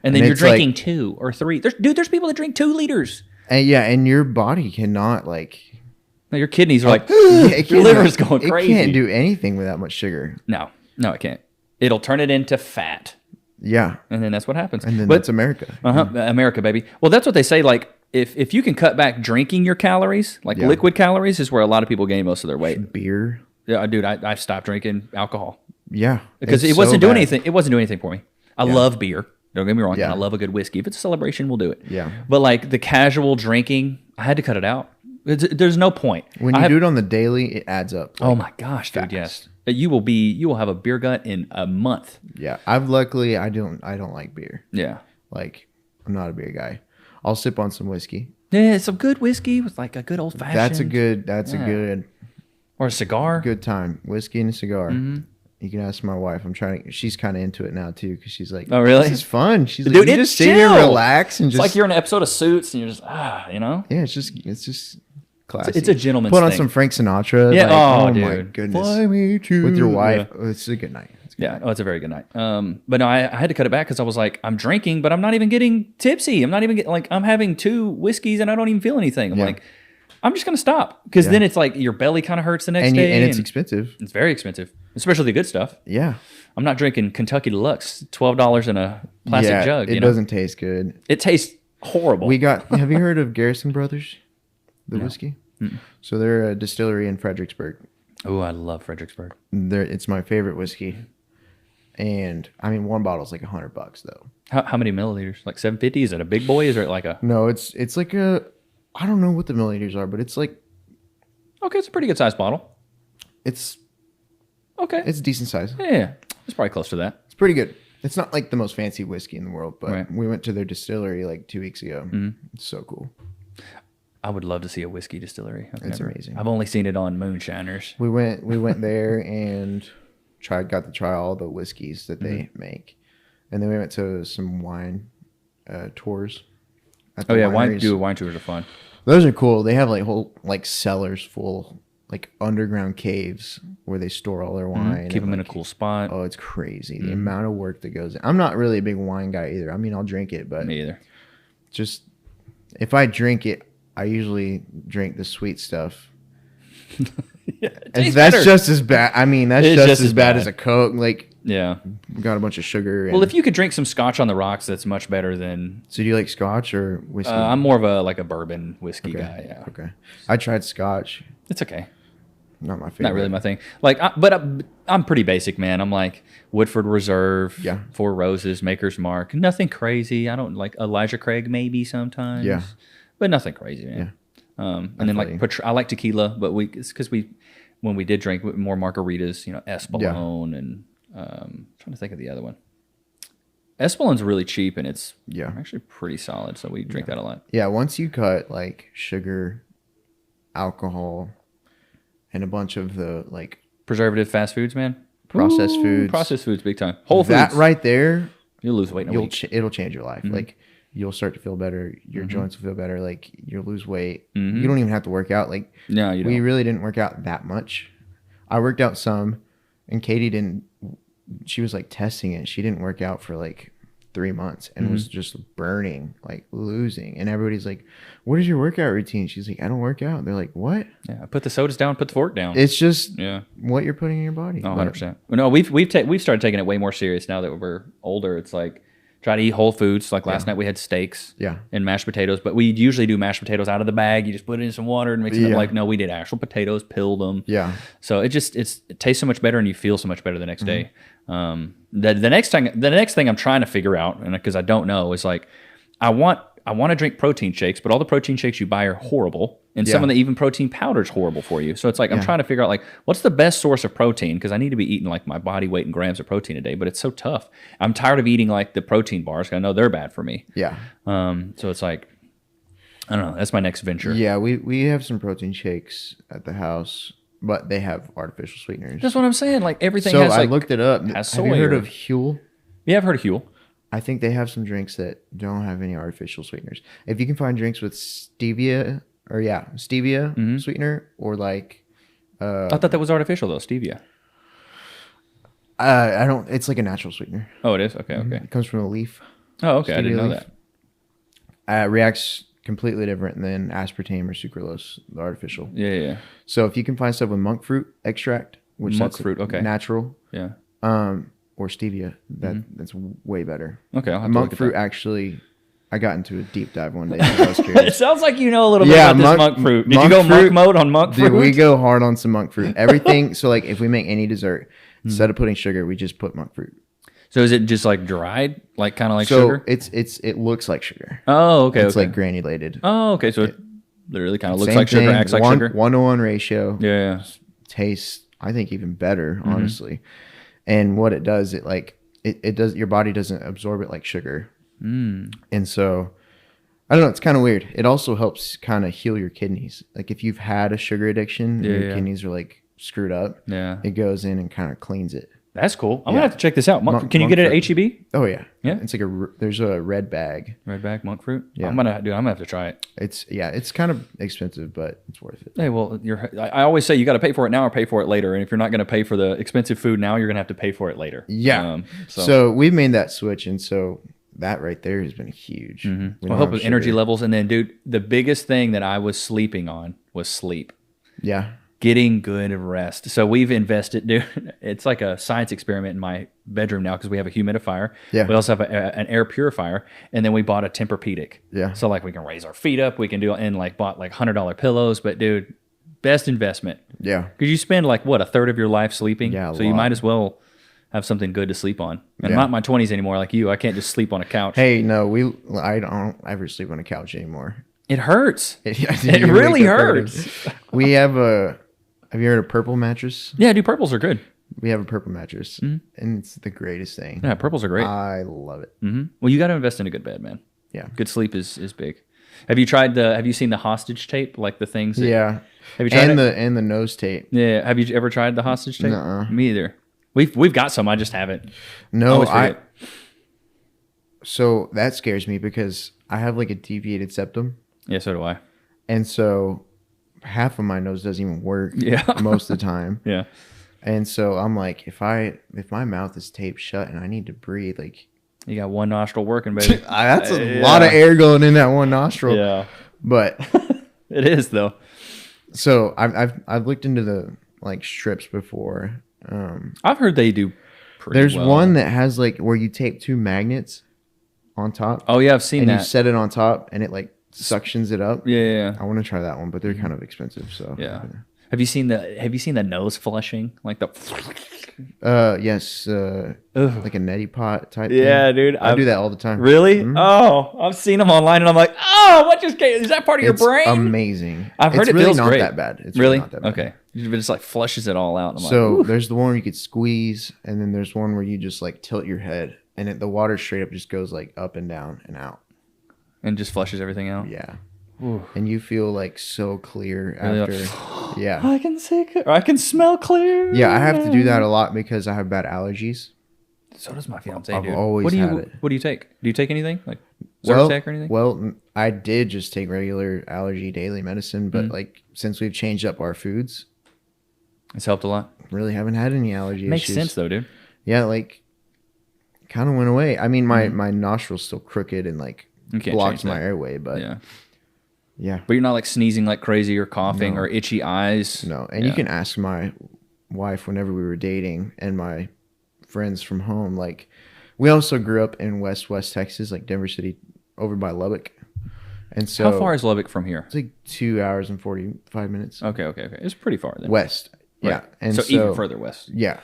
And then you're drinking like, 2 or 3. There's people that drink 2 liters. And your body cannot no, your kidneys are like, your liver's going crazy. It can't do anything with that much sugar. No, it can't. It'll turn it into fat. Yeah. And then that's what happens. And then that's America. America, baby. Well, that's what they say. Like, if you can cut back drinking your calories, like liquid calories is where a lot of people gain most of their weight. Beer. Yeah, dude, I stopped drinking alcohol. Yeah, because it wasn't doing anything. It wasn't doing anything for me. I love beer. Don't get me wrong. Yeah. And I love a good whiskey. If it's a celebration, we'll do it. Yeah. But like the casual drinking, I had to cut it out. There's no point. When you do it on the daily, it adds up. Oh my gosh, dude! fast. Yes, you will have a beer gut in a month. Yeah, luckily I don't like beer. Yeah, like I'm not a beer guy. I'll sip on some whiskey. Yeah, some good whiskey with like a good old fashioned. That's a good or a cigar. Good time. Whiskey and a cigar. Mm-hmm. You can ask my wife. She's kind of into it now too because she's like, oh really? This is fun. She's dude, like, you just sit here and relax and it's just like you're in an episode of Suits and you're just Yeah, it's just. Classic. It's a gentleman's Put on thing. Some Frank Sinatra. Yeah. Like, oh, dude. My goodness. Fly me to with your wife. Yeah. It's a good night. It's a very good night. But no, I had to cut it back because I was like, I'm drinking, but I'm not even getting tipsy. I'm not even like I'm having 2 whiskeys and I don't even feel anything. I'm like, I'm just gonna stop because then it's like your belly kind of hurts the next day, and it's expensive. It's very expensive, especially the good stuff. Yeah. I'm not drinking Kentucky Deluxe, $12 in a plastic jug. It doesn't taste good. It tastes horrible. Have you heard of Garrison Brothers, the whiskey? Mm-mm. So they're a distillery in Fredericksburg. Oh, I love Fredericksburg. It's my favorite whiskey, and I mean one bottle's like $100 though. How many milliliters? Like 750? Is it a big boy? Is it like a? No, it's like a. I don't know what the milliliters are, but it's like. Okay, it's a pretty good sized bottle. It's. Okay. It's decent size. Yeah, it's probably close to that. It's pretty good. It's not like the most fancy whiskey in the world, but we went to their distillery like 2 weeks ago. Mm-hmm. It's so cool. I would love to see a whiskey distillery. It's amazing. I've only seen it on moonshiners. We went there and got to try all the whiskeys that they make, and then we went to some wine tours. Wine tours are fun. Those are cool. They have like whole like cellars full, like underground caves where they store all their wine. Keep them in a cool spot. Oh, it's crazy the amount of work that goes in. I'm not really a big wine guy either. I mean, I'll drink it, but me either. Just if I drink it, I usually drink the sweet stuff. That's just as bad. I mean, that's just as bad as a Coke. Like, yeah, got a bunch of sugar. Well, if you could drink some Scotch on the rocks, that's much better than. So do you like Scotch or whiskey? I'm more of a bourbon whiskey guy. Yeah. Okay. I tried Scotch. It's okay. Not my favorite. Not really my thing. Like, I'm pretty basic, man. I'm like Woodford Reserve, Four Roses, Maker's Mark. Nothing crazy. I don't like Elijah Craig maybe sometimes. Yeah. But nothing crazy, man. Yeah. And then like I like tequila, but it's because when we did drink more margaritas, Espolón and I'm trying to think of the other one. Espolón's really cheap and it's actually pretty solid, so we drink that a lot. Yeah, once you cut like sugar, alcohol, and a bunch of the like preservative fast foods, man. Processed foods, big time. Whole foods. That right there, you'll lose weight in a week. It'll change your life. Mm-hmm. Like you'll start to feel better. Your joints will feel better. Like you'll lose weight. Mm-hmm. You don't even have to work out. Like no, you don't. We really didn't work out that much. I worked out some, and Katie didn't. She was like testing it. She didn't work out for like 3 months and was just burning, like losing. And everybody's like, "What is your workout routine?" She's like, "I don't work out." They're like, "What?" Yeah, put the sodas down, put the fork down. It's just what you're putting in your body. 100%. No, we've started taking it way more serious now that we're older. It's like try to eat whole foods. Like last night we had steaks and mashed potatoes, but we usually do mashed potatoes out of the bag. You just put it in some water and mix it up. Like no, we did actual potatoes, pilled them. Yeah. So it tastes so much better and you feel so much better the next day. The next thing I'm trying to figure out, and because I don't know, is like I want to drink protein shakes, but all the protein shakes you buy are horrible, and some of the even protein powder is horrible for you. So it's like I'm trying to figure out like what's the best source of protein, because I need to be eating like my body weight in grams of protein a day, but it's so tough. I'm tired of eating like the protein bars, 'cause I know they're bad for me. Yeah. So it's like I don't know. That's my next venture. Yeah, we have some protein shakes at the house, but they have artificial sweeteners. That's what I'm saying. Like everything. So has, I looked it up. Have you heard of Huel? Yeah, I've heard of Huel. I think they have some drinks that don't have any artificial sweeteners. If you can find drinks with stevia sweetener or like, I thought that was artificial though, stevia. I don't. It's like a natural sweetener. Oh, it is. Okay, okay. It comes from a leaf. Oh, okay. Stevia I didn't know leaf. that. Reacts completely different than aspartame or sucralose, the artificial. Yeah. So if you can find stuff with monk fruit extract, which monk fruit, okay, natural. Yeah. Or stevia, that's way better. Okay, I'll have to monk look at fruit that. Actually, I got into a deep dive one day. I was curious. It sounds like you know a little bit about this monk fruit. Did you go monk mode on monk fruit? Dude, we go hard on some monk fruit. Everything. So like, if we make any dessert, instead of putting sugar, we just put monk fruit. So is it just like dried, like kind of like so sugar? it looks like sugar. Oh, okay. It's okay. like granulated. Oh, okay. So it literally kind of looks Same like sugar, thing, acts like sugar. 1-to-1 ratio. Yeah. Tastes, I think, even better, honestly. And what it does, it does, your body doesn't absorb it like sugar. And so I don't know, it's kind of weird. It also helps kind of heal your kidneys. Like if you've had a sugar addiction and your kidneys are like screwed up, it goes in and kind of cleans it. That's cool. I'm gonna have to check this out. Can you get it at HEB? Oh yeah. Yeah. It's like there's a red bag. Red bag monk fruit. Yeah. I'm gonna have to try it. It's kind of expensive, but it's worth it. Hey, well, I always say you got to pay for it now or pay for it later. And if you're not gonna pay for the expensive food now, you're gonna have to pay for it later. Yeah. So we've made that switch, and so that right there has been huge. Will help with energy levels. And then, dude, the biggest thing that I was sleeping on was sleep. Yeah. Getting good rest. So we've invested, dude. It's like a science experiment in my bedroom now because we have a humidifier. Yeah. We also have an air purifier, and then we bought a Tempur-Pedic. Yeah. So like we can raise our feet up. We can do and like bought like $100 pillows. But dude, best investment. Yeah. Because you spend like what, a third of your life sleeping. Yeah. So you might as well have something good to sleep on. And not my 20s anymore like you. I can't just sleep on a couch. Hey, no, I don't ever sleep on a couch anymore. It hurts. It really hurts. We have have you heard of purple mattress? Yeah, dude, purples are good. We have a purple mattress, and it's the greatest thing. Yeah, purples are great. I love it. Well, you got to invest in a good bed, man. Yeah. Good sleep is big. Have you seen the hostage tape? Like the things Yeah. Have you tried and the nose tape. Yeah. Have you ever tried the hostage tape? Nuh-uh. Me either. We've got some. I just haven't. No, so that scares me because I have like a deviated septum. Yeah, so do I. And so half of my nose doesn't even work most of the time. Yeah. And so I'm like, if my mouth is taped shut and I need to breathe, like you got one nostril working, baby. That's a lot of air going in that one nostril. Yeah. But it is though. So I've looked into the like strips before. I've heard they do pretty There's well. one that has like where you tape 2 magnets on top. Oh yeah, I've seen and that. You set it on top and it like suctions it up. Yeah. I want to try that one, but they're kind of expensive. So yeah. Have you seen the nose flushing? Like the yes, like a neti pot type yeah, thing. dude. I do that all the time. Really? Mm-hmm. Oh, I've seen them online and I'm like, oh, what just came? Is that part of your brain? Amazing. I've heard it's it really feels not great. that bad. It's really not that bad. Okay. It just like flushes it all out. So like, there's the one where you could squeeze, and then there's one where you just like tilt your head, and the water straight up just goes like up and down and out, and just flushes everything out. Yeah. Ooh. And you feel like so clear after. Like, yeah. I can see, I can smell clear. Yeah, I have to do that a lot because I have bad allergies. So does my fiance. I've dude. always had it. What do you take? Do you take anything like Zyrtec or anything? Well, I did just take regular allergy daily medicine, but like since we've changed up our foods, it's helped a lot. Really haven't had any allergy Makes issues. sense though, dude. Yeah, like kind of went away. I mean, my nostril's still crooked and like blocks my airway, but yeah. But you're not like sneezing like crazy or coughing or itchy eyes. No, and you can ask my wife whenever we were dating and my friends from home. Like, we also grew up in West Texas, like Denver City, over by Lubbock. And so, how far is Lubbock from here? It's like 2 hours and 45 minutes. Okay. It's pretty far then. West, yeah, right. And so even further west. Yeah,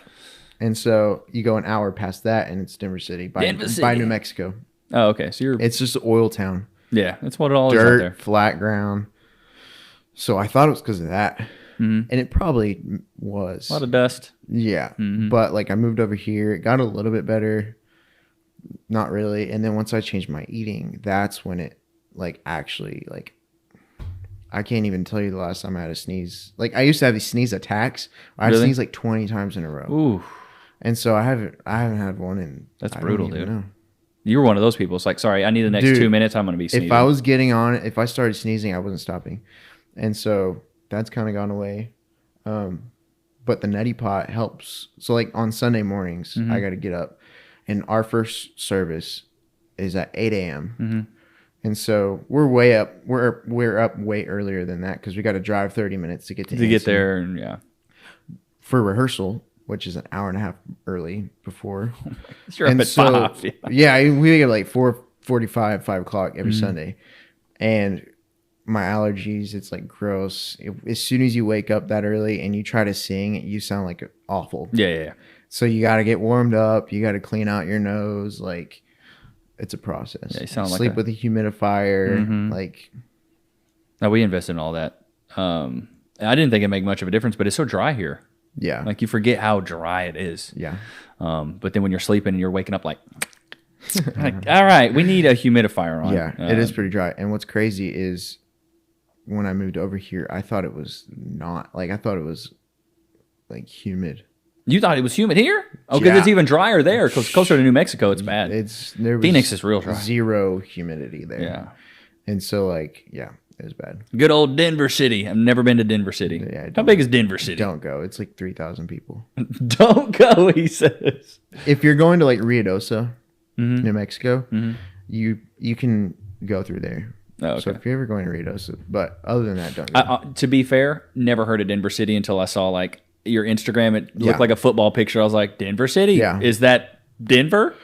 and so you go an hour past that, and it's Denver City by New Mexico. Oh, okay. So it's just an oil town. Yeah, that's what it all is out there. Flat ground. So I thought it was because of that. And it probably was. A lot of dust. Yeah. But like I moved over here. It got a little bit better. Not really. And then once I changed my eating, that's when it like actually like I can't even tell you the last time I had a sneeze. Like I used to have these sneeze attacks. I sneezed like 20 times in a row. Ooh. And so I haven't had one in. That's brutal, dude. Know. You were one of those people. It's like, sorry, I need the next 2 minutes. I'm going to be sneezing. If I was getting on it, if I started sneezing, I wasn't stopping. And so that's kind of gone away. But the neti pot helps. So like on Sunday mornings, I got to get up. And our first service is at 8 a.m. And so we're up. We're up way earlier than that because we got to drive 30 minutes to get get there. And for rehearsal, which is an hour and a half early before. You're up at 5. Yeah, we get like 4:45, 5 o'clock every Sunday. And my allergies, it's like gross. As soon as you wake up that early and you try to sing, you sound like awful. Yeah. So you got to get warmed up. You got to clean out your nose. Like, it's a process. Yeah, you sound Sleep like with a humidifier. Like, now we invested in all that. I didn't think it'd make much of a difference, but it's so dry here. yeah. Like, you forget how dry it is. Yeah. But then when you're sleeping and you're waking up like all right, we need a humidifier on. Yeah, it is pretty dry. And what's crazy is when I moved over here, I thought it was not. Like, I thought it was, like, humid. You thought it was humid here? Oh, because Yeah. it's even drier there. Because closer to New Mexico, it's bad. There was Phoenix is real dry. Zero humidity there. Yeah. And so, like, yeah, it was bad. Good old Denver City. I've never been to Denver City. Yeah, How big is Denver City? Don't go. It's like 3,000 people. Don't go, he says. If you're going to, like, Ruidoso, New Mexico, you can go through there. Oh, okay. So if you're ever going to Ruidoso, but other than that, don't go. To be fair, never heard of Denver City until I saw like your Instagram. It looked like a football picture. I was like, Denver City? Yeah. Is that Denver?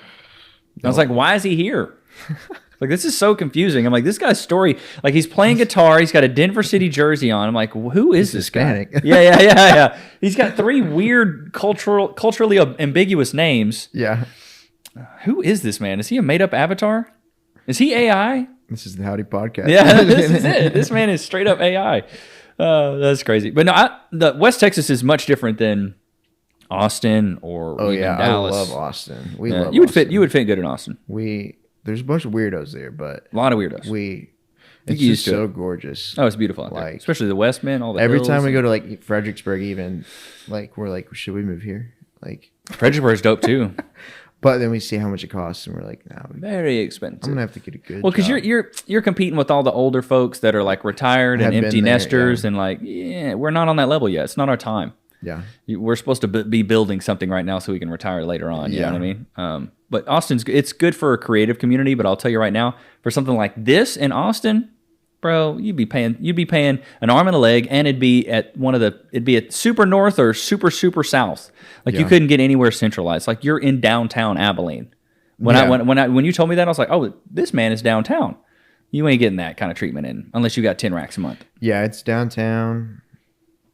I was like, why is he here? Like, this is so confusing. I'm like, this guy's story, like, he's playing guitar. He's got a Denver City jersey on. I'm like, who is this Hispanic. guy? Yeah. He's got 3 weird culturally ambiguous names. Yeah. Who is this man? Is he a made-up avatar? Is he AI? This is the Howdy Podcast. Yeah, this is it. This man is straight up AI. That's crazy. But no, the West Texas is much different than Austin or even Dallas. I love Austin. We Yeah, love you would Austin. fit. You would fit good in Austin. There's a bunch of weirdos there, but A lot of weirdos. it's get just used to so it. gorgeous. Oh, it's beautiful out there, Like, especially the West, man. All the every hills. time we go to like Fredericksburg, even like we're like, should we move here? Like, Fredericksburg's dope too. but then we see how much it costs, and we're like, no, Very expensive. I'm gonna have to get a good. Well, because job. you're competing with all the older folks that are like retired and Have been empty there, nesters, yeah. and like, yeah, we're not on that level yet. It's not our time. Yeah, We're supposed to be building something right now so we can retire later on. You know Yeah. what I mean? But it's good for a creative community. But I'll tell you right now, for something like this in Austin, bro, you'd be paying an arm and a leg, and it'd be at super north or super south. Like, you Yeah. couldn't get anywhere centralized. Like, you're in downtown Abilene. When you told me that, I was like, oh, this man is downtown. You ain't getting that kind of treatment in unless you got 10 racks a month. yeah, it's downtown,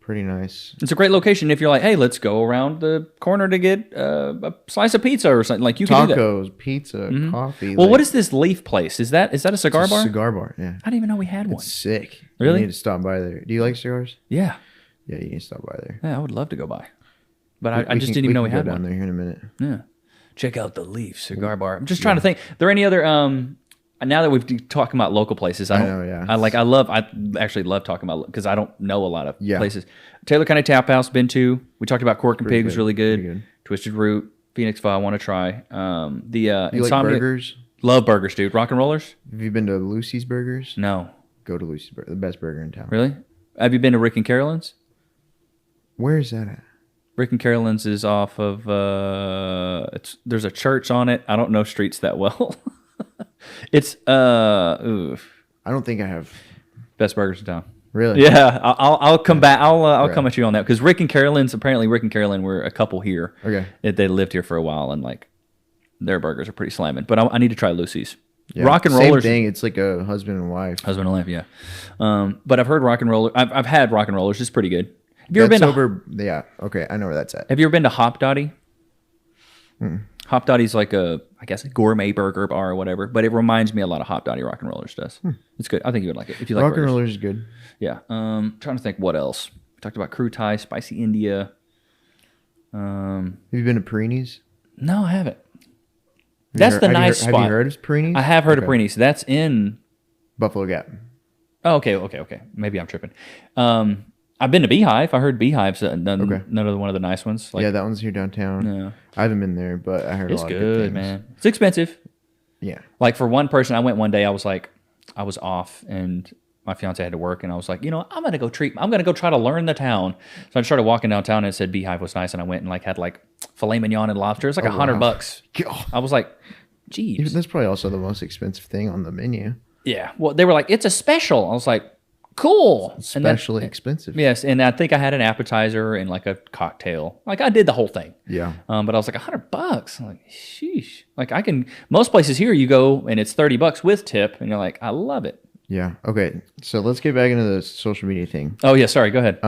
pretty nice. It's a great location if you're like, hey, let's go around the corner to get a slice of pizza or something. Like, you can do that. Tacos, pizza, coffee. Well, like, what is this Leaf place? Is that a cigar it's a bar? cigar bar. Yeah, I didn't even know we had one. it's sick. Really? You need to stop by there. Do you like cigars? Yeah. Yeah, you need to stop by there. Yeah, I would love to go by. But I just didn't even know we can had go down one. there here in a minute. Yeah. Check out the Leaf cigar bar. I'm just trying to think. Are there any other now that we've talking about local places, I actually love talking about, because I don't know a lot of places. Taylor County Tap House, been to. We talked about Cork and Pig, was really good. Pretty good. Twisted Root, Phoenixville, I want to try. The You Insomnia, like burgers? love burgers, dude. Rock and Rollers? Have you been to Lucy's Burgers? No. Go to Lucy's Burgers, the best burger in town. Really? Have you been to Rick and Carolyn's? Where is that at? Rick and Carolyn's is off of there's a church on it. I don't know streets that well. It's I don't think I have. best burgers in town. Really? Yeah, I'll come back. I'll Right. come at you on that, because Rick and Carolyn's, apparently Rick and Carolyn were a couple here. Okay. They lived here for a while, and like their burgers are pretty slamming. But I need to try Lucy's. Yeah. Rock and Same Rollers, thing. It's like a husband and wife. husband and wife, yeah. But I've heard Rock and Roller. I've had Rock and Rollers. It's pretty good. Have you ever been That's to over. Yeah. Okay. I know where that's at. Have you ever been to Hop Dottie? Hop Dottie's like a gourmet burger bar or whatever, but it reminds me a lot of Hop Dottie Rock and Rollers does. It's good. I think you would like it if you like Rock and burgers. Rollers is good. Yeah. Trying to think what else. We talked about Crew Thai, Spicy India. Have you been to Perini's? No, I haven't. That's the nice spot. Have you heard of Perini's? I have heard of Perini's. That's in Buffalo Gap. Oh, okay. Maybe I'm tripping. I've been to Beehive. I heard Beehive's another one of the nice ones. Like, Yeah, that one's here downtown. Yeah. I haven't been there, but I heard It's a lot of good, good things. man. It's expensive. Yeah. Like, for one person, I went one day. I was off, and my fiance had to work, and I was like, I'm gonna go try to learn the town. So I started walking downtown, and it said Beehive was nice, and I went and had filet mignon and lobster. It's like $100. God. I was like, geez. That's probably also the most expensive thing on the menu. Yeah. Well, they were like, it's a special. I was like, cool. Especially expensive. Yes, and I think I had an appetizer and like a cocktail. Like, I did the whole thing. Yeah. But I was like, $100. I'm like, sheesh. Like, most places here you go and it's $30 with tip, and you're like, I love it. Yeah. Okay. So let's get back into the social media thing. Oh yeah, sorry. Go ahead.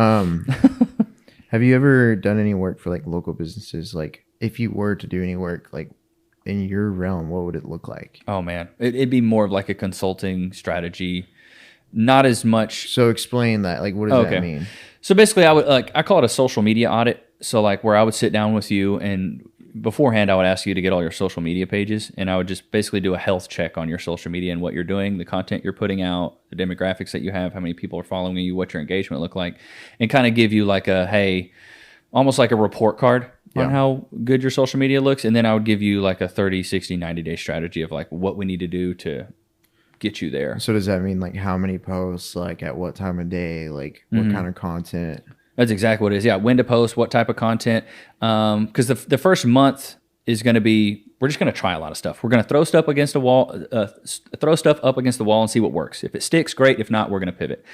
Have you ever done any work for like local businesses, like if you were to do any work like in your realm, what would it look like? Oh man, it'd be more of like a consulting strategy, not as much. So explain that. Like, what does that mean? So basically, I call it a social media audit. So like where I would sit down with you, and beforehand I would ask you to get all your social media pages, and I would just basically do a health check on your social media and what you're doing, the content you're putting out, the demographics that you have, how many people are following you, what your engagement look like, and kind of give you like almost like a report card on how good your social media looks. And then I would give you like a 30, 60, 90-day strategy of like what we need to do to get you there. So does that mean like how many posts, like at what time of day, like what kind of content? That's exactly what it is. Yeah, when to post, what type of content. Because the first month is going to be, we're just going to try a lot of stuff. We're going to throw stuff against the wall, throw stuff up against the wall and see what works. If it sticks, great. If not, we're going to pivot.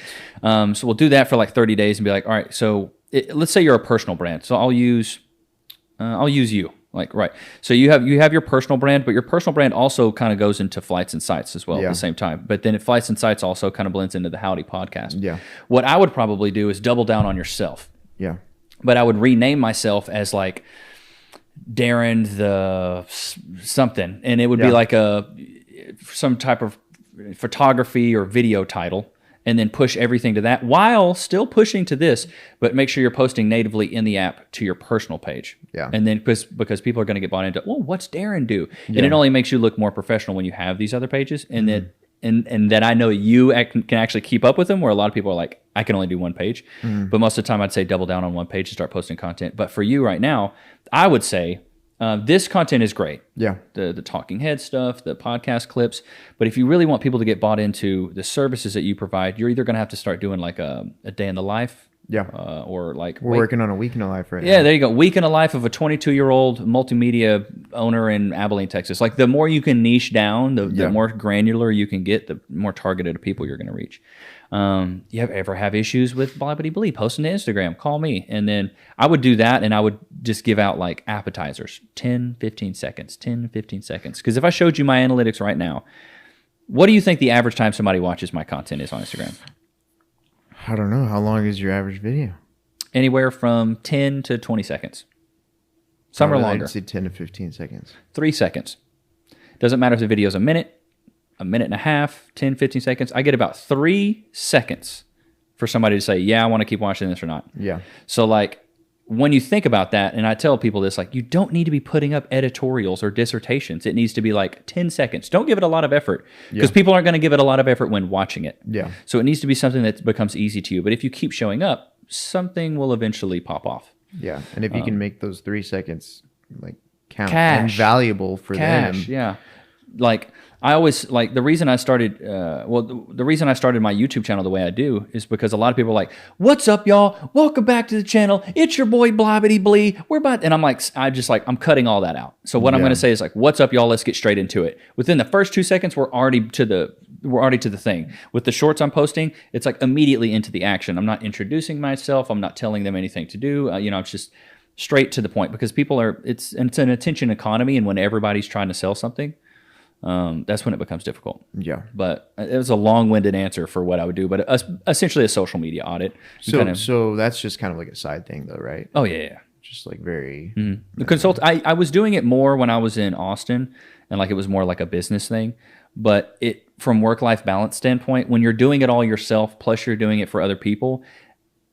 So we'll do that for like 30 days and be like, all right, so let's say you're a personal brand. So I'll use you. Like, right. So you have your personal brand, but your personal brand also kind of goes into Flights and Sights as well at the same time. But then Flights and Sights also kind of blends into the Howdy podcast. Yeah. What I would probably do is double down on yourself. Yeah. But I would rename myself as like Darren the something. And it would be like some type of photography or video title. And then push everything to that while still pushing to this, but make sure you're posting natively in the app to your personal page. Yeah. And then because people are going to get bought into, well, what's Darren do? Yeah. And it only makes you look more professional when you have these other pages. And then and that I know you can actually keep up with them, where a lot of people are like, I can only do one page. But most of the time I'd say double down on one page and start posting content. But for you right now, I would say, this content is great. Yeah. The talking head stuff, the podcast clips. But if you really want people to get bought into the services that you provide, you're either going to have to start doing like a day in the life. Yeah. Or like... We're working on a week in the life right now. Yeah, there you go. Week in the life of a 22-year-old multimedia owner in Abilene, Texas. Like the more you can niche down, the more granular you can get, the more targeted people you're going to reach. You ever have issues with blah, blah, blah, posting to Instagram, call me. And then I would do that, and I would just give out like appetizers, 10, 15 seconds. Because if I showed you my analytics right now, what do you think the average time somebody watches my content is on Instagram? I don't know. How long is your average video? Anywhere from 10 to 20 seconds. Some are longer. I'd say 10 to 15 seconds. 3 seconds. Doesn't matter if the video is a minute and a half, 10, 15 seconds. I get about 3 seconds for somebody to say, yeah, I want to keep watching this or not. Yeah. So like when you think about that, and I tell people this, like you don't need to be putting up editorials or dissertations. It needs to be like 10 seconds. Don't give it a lot of effort, because people aren't going to give it a lot of effort when watching it. Yeah. So it needs to be something that becomes easy to you. But if you keep showing up, something will eventually pop off. Yeah. And if you can make those 3 seconds like count cash, and valuable for them. Yeah. Like I always like the reason I started the reason I started my YouTube channel the way I do is because a lot of people are like, what's up, y'all? Welcome back to the channel. It's your boy Blobbity Blee. We're about, and I'm like, I'm cutting all that out. So what I'm going to say is like, what's up, y'all? Let's get straight into it. Within the first 2 seconds, we're already to the thing. With the shorts I'm posting, it's like immediately into the action. I'm not introducing myself. I'm not telling them anything to do. It's just straight to the point, because people are, it's an attention economy. And when everybody's trying to sell something, that's when it becomes difficult. Yeah. But it was a long-winded answer for what I would do, but essentially a social media audit. So that's just kind of like a side thing though, right? Oh yeah. Just like very... The I was doing it more when I was in Austin, and like it was more like a business thing. But from work-life balance standpoint, when you're doing it all yourself, plus you're doing it for other people,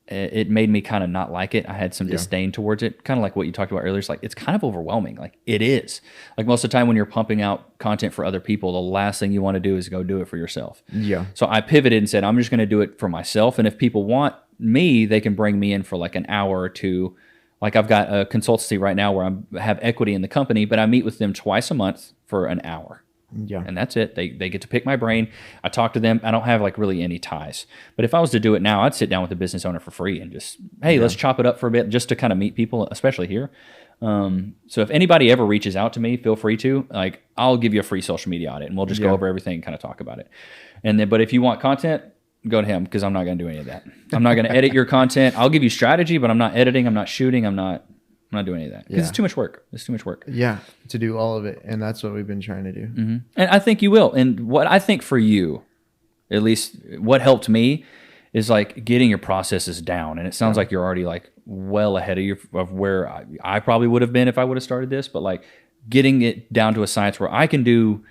it made me kind of not like it. I had some disdain towards it, kind of like what you talked about earlier. It's like, it's kind of overwhelming. Like it is. Like most of the time when you're pumping out content for other people, the last thing you want to do is go do it for yourself. Yeah. So I pivoted and said, I'm just going to do it for myself. And if people want me, they can bring me in for like an hour or two. Like I've got a consultancy right now where I have equity in the company, but I meet with them twice a month for an hour. Yeah. And that's it. They get to pick my brain. I talk to them. I don't have like really any ties. But if I was to do it now, I'd sit down with the business owner for free and just, hey, let's chop it up for a bit, just to kind of meet people, especially here. So if anybody ever reaches out to me, feel free to. Like, I'll give you a free social media audit, and we'll just go over everything and kind of talk about it. And then, but if you want content, go to him, because I'm not going to do any of that. I'm not going to edit your content. I'll give you strategy, but I'm not editing. I'm not shooting. I'm not doing any of that, because it's too much work. It's too much work. Yeah, to do all of it, and that's what we've been trying to do. Mm-hmm. And I think you will. And what I think for you, at least what helped me, is like getting your processes down. And it sounds like you're already like well ahead of where I probably would have been if I would have started this, but like getting it down to a science where I can do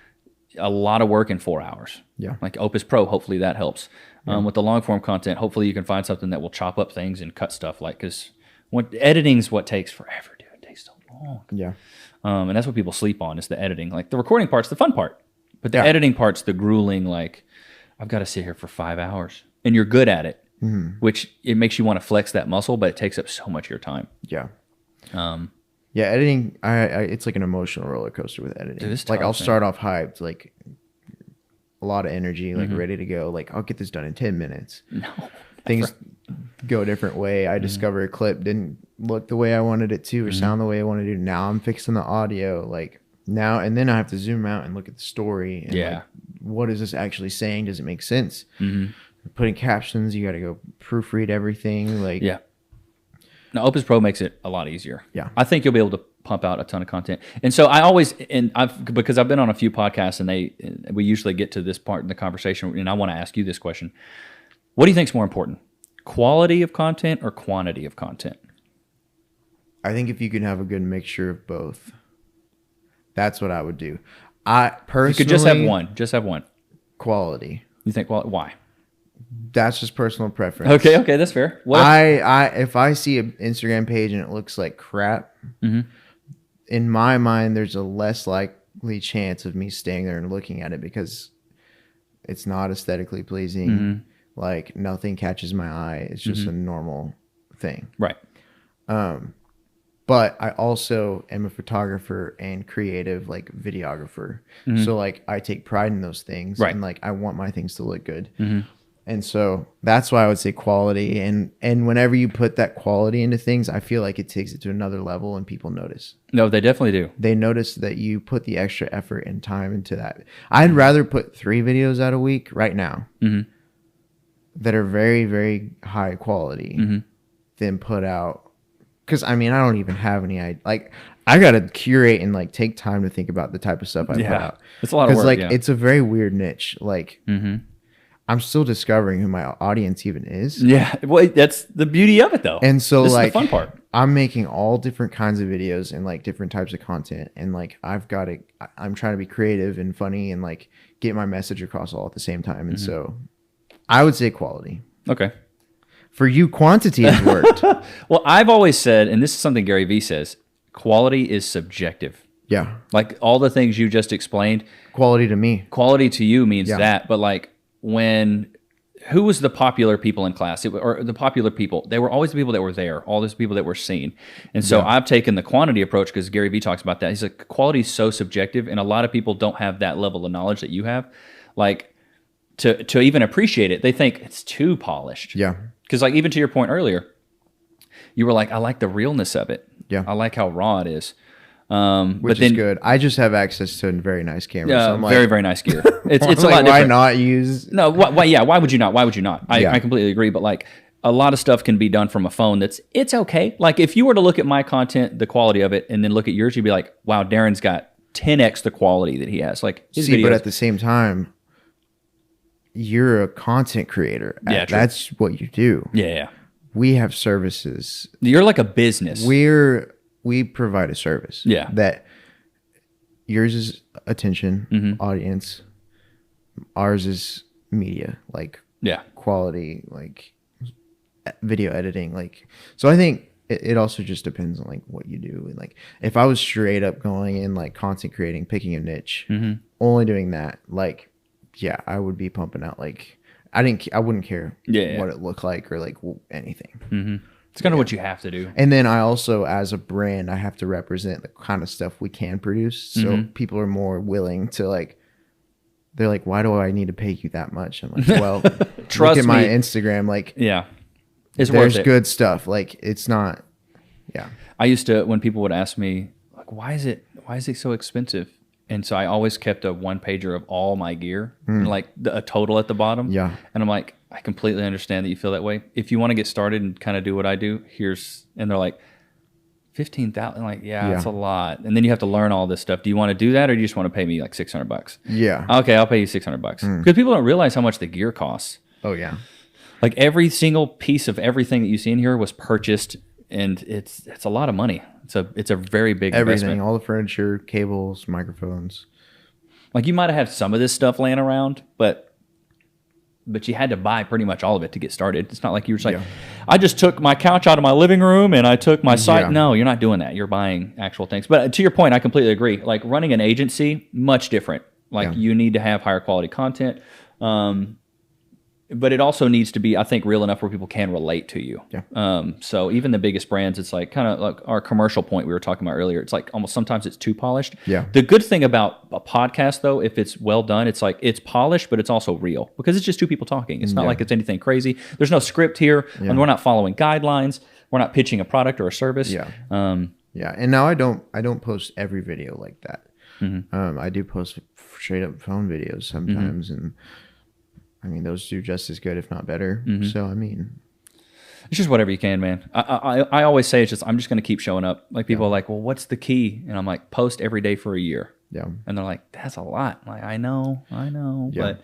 a lot of work in 4 hours. Yeah. Like Opus Pro, hopefully that helps. With the long form content, hopefully you can find something that will chop up things and cut stuff, like, because editing's what takes forever, dude. It takes so long. Yeah. And that's what people sleep on, is the editing. Like the recording part's the fun part, but the editing part's the grueling, like, I've got to sit here for 5 hours, and you're good at it, which it makes you want to flex that muscle, but it takes up so much of your time. Yeah. Yeah, editing, I it's like an emotional roller coaster with editing. Dude, it's like tough, I'll start off hyped, like a lot of energy, like ready to go. Like I'll get this done in 10 minutes. No, things go a different way. I discover a clip didn't look the way I wanted it to or sound the way I wanted to. Now I'm fixing the audio, like now, and then I have to zoom out and look at the story. And like, what is this actually saying? Does it make sense? Putting captions, you got to go proofread everything. Like, now Opus Pro makes it a lot easier. Yeah. I think you'll be able to pump out a ton of content. And so I always, because I've been on a few podcasts, and we usually get to this part in the conversation, and I want to ask you this question. What do you think is more important? Quality of content or quantity of content? I think if you can have a good mixture of both, that's what I would do. I personally, you could just have one. Just have one. Quality. You think quality? Why? That's just personal preference. Okay, that's fair. What if I see an Instagram page and it looks like crap, in my mind, there's a less likely chance of me staying there and looking at it because it's not aesthetically pleasing. Like nothing catches my eye. It's just a normal thing. Right. But I also am a photographer and creative, like videographer. So like I take pride in those things, and like I want my things to look good. And so that's why I would say quality. And whenever you put that quality into things, I feel like it takes it to another level and people notice. No, they definitely do. They notice that you put the extra effort and time into that. I'd rather put 3 videos out a week right now that are very, very high quality than put out. Because, I mean, I don't even have any idea. Like, I got to curate and, like, take time to think about the type of stuff I put out. It's a lot of work, like, it's a very weird niche. Like, I'm still discovering who my audience even is. Yeah. Well, that's the beauty of it, though. And so, this like, is the fun part. I'm making all different kinds of videos and, like, different types of content. And, like, I'm trying to be creative and funny and, like, get my message across all at the same time. And so I would say quality. Okay. For you, quantity has worked. Well, I've always said, and this is something Gary Vee says, quality is subjective. Yeah. Like all the things you just explained. Quality to me. Quality to you means that. But like who was the popular people in class? Or the popular people? They were always the people that were there, all those people that were seen. And so I've taken the quantity approach because Gary Vee talks about that. He's like, quality is so subjective, and a lot of people don't have that level of knowledge that you have. Like to even appreciate it, they think it's too polished. Yeah. Because like even to your point earlier, you were like, I like the realness of it. Yeah. I like how raw it is. Which is good. I just have access to a very nice camera. Yeah, so I'm like, very, very nice gear. It's a lot different. Why not use? No, why would you not? Why would you not? I completely agree. But like a lot of stuff can be done from a phone it's okay. Like if you were to look at my content, the quality of it, and then look at yours, you'd be like, wow, Darren's got 10x the quality that he has. Like his videos. But at the same time, you're a content creator. Yeah, true. That's what you do. Yeah. We have services. You're like a business. We provide a service. Yeah. That yours is attention, audience. Ours is media, like quality, like video editing. Like, so I think it also just depends on like what you do. And like, if I was straight up going in like content creating, picking a niche, only doing that, like, yeah, I would be pumping out like I wouldn't care what it looked like or like anything. It's kind of what you have to do. And then I also, as a brand, I have to represent the kind of stuff we can produce. So people are more willing to like. They're like, why do I need to pay you that much? I'm like, well, trust look at my me. Instagram. Like, it's there's worth it. good stuff. Like, it's not. Yeah. I used to, when people would ask me like, why is it so expensive? And so I always kept a 1-pager of all my gear and like a total at the bottom. Yeah. And I'm like, I completely understand that you feel that way. If you want to get started and kind of do what I do, and they're like, 15,000. Like, that's a lot. And then you have to learn all this stuff. Do you want to do that, or do you just want to pay me like $600? Yeah. Okay, I'll pay you $600 because people don't realize how much the gear costs. Oh yeah. Like every single piece of everything that you see in here was purchased, and it's a lot of money. It's a very big Everything, investment. all the furniture, cables, microphones. Like you might have had some of this stuff laying around, but you had to buy pretty much all of it to get started. It's not like you were just like, I just took my couch out of my living room and I took my site. No, you're not doing that. You're buying actual things. But to your point, I completely agree. Like running an agency, much different. Like you need to have higher quality content. But it also needs to be, I think, real enough where people can relate to you. Yeah. So even the biggest brands, it's like kind of like our commercial point we were talking about earlier. It's like almost sometimes it's too polished. Yeah. The good thing about a podcast, though, if it's well done, it's like it's polished, but it's also real because it's just two people talking. It's not like it's anything crazy. There's no script here, and we're not following guidelines. We're not pitching a product or a service. Yeah. Yeah. And now I don't post every video like that. I do post straight up phone videos sometimes, and I mean, those do just as good, if not better. So, I mean, it's just whatever you can, man. I always say it's just, I'm just going to keep showing up. Like people are like, well, what's the key? And I'm like, post every day for a year. Yeah. And they're like, that's a lot. I'm like, I know. Yeah. But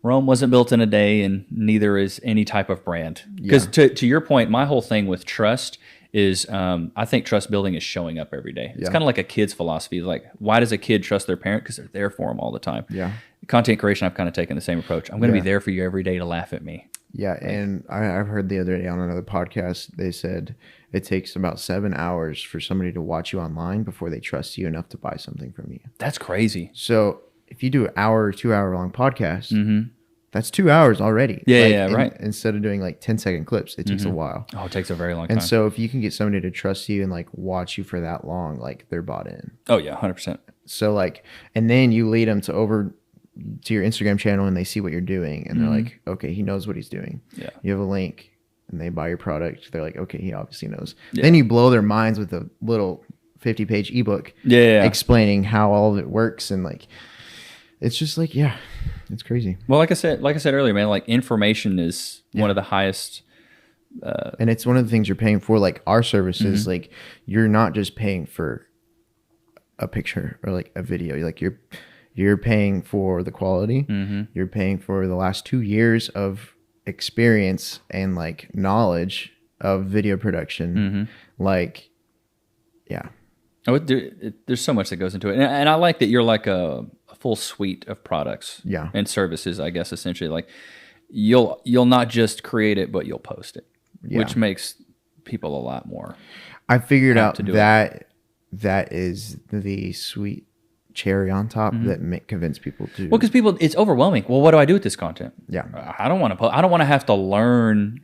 Rome wasn't built in a day, and neither is any type of brand. Because to your point, my whole thing with trust is I think trust building is showing up every day. It's kind of like a kid's philosophy. Like, why does a kid trust their parent? Because they're there for them all the time. Yeah. Content creation, I've kind of taken the same approach. I'm going to be there for you every day to laugh at me. Yeah, and I've heard the other day on another podcast, they said it takes about 7 hours for somebody to watch you online before they trust you enough to buy something from you. That's crazy. So if you do an hour, 2 hour long podcast, that's 2 hours already. Right. Instead of doing like 10-second clips, it takes a while. Oh, it takes a very long time. And so if you can get somebody to trust you and like watch you for that long, like they're bought in. Oh yeah, 100%. So like, and then you lead them to your Instagram channel and they see what you're doing and they're like, okay, he knows what he's doing. Yeah. You have a link and they buy your product. They're like, okay, he obviously knows. Yeah. Then you blow their minds with a little 50-page ebook explaining how all of it works. And like, it's just like, it's crazy. Well, like I said earlier, man, like information is one of the highest. And it's one of the things you're paying for. Like our services, like you're not just paying for a picture or like a video. Like you're paying for the quality. You're paying for the last 2 years of experience and like knowledge of video production. Like, yeah. Oh, there's so much that goes into it. And I like that you're like a full suite of products and services, I guess, essentially. Like you'll not just create it, but you'll post it, which makes people a lot more. I figured out that is the sweet cherry on top that convince people to. Well, because it's overwhelming. Well, what do I do with this content? Yeah, I don't want to. I don't want to have to learn.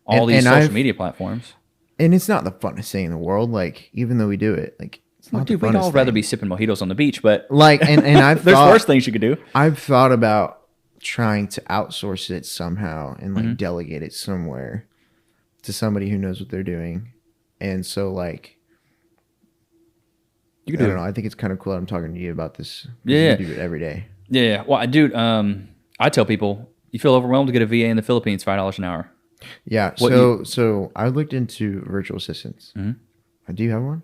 All these social media platforms. And it's not the funnest thing in the world. Like even though we do it, like it's not the funnest we'd all thing. rather be sipping mojitos on the beach, but like and I've there's worse things you could do. I've thought about trying to outsource it somehow and like delegate it somewhere to somebody who knows what they're doing, and so like. I don't know. I think it's kind of cool that I'm talking to you about this. You do it every day. Yeah. Well, dude, I tell people, you feel overwhelmed to get a VA in the Philippines, $5 an hour. Yeah. So I looked into virtual assistants. Do you have one?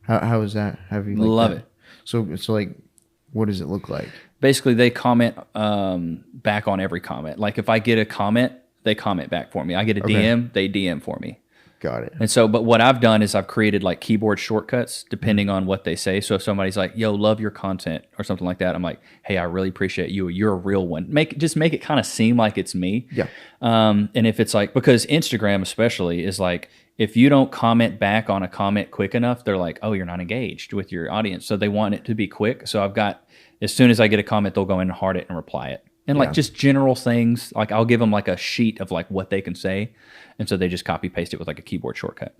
How is that? Have you love it? So like, what does it look like? Basically, they comment back on every comment. Like if I get a comment, they comment back for me. I get a DM, they DM for me. Got it. And so, but what I've done is I've created like keyboard shortcuts depending on what they say. So if somebody's like, yo, love your content or something like that, I'm like, hey, I really appreciate you. You're a real one. Just make it kind of seem like it's me. Yeah. And if it's like, because Instagram especially is like, if you don't comment back on a comment quick enough, they're like, oh, you're not engaged with your audience. So they want it to be quick. So I've got, as soon as I get a comment, they'll go in and heart it and reply it. And like just general things, like I'll give them like a sheet of like what they can say. And so they just copy paste it with like a keyboard shortcut.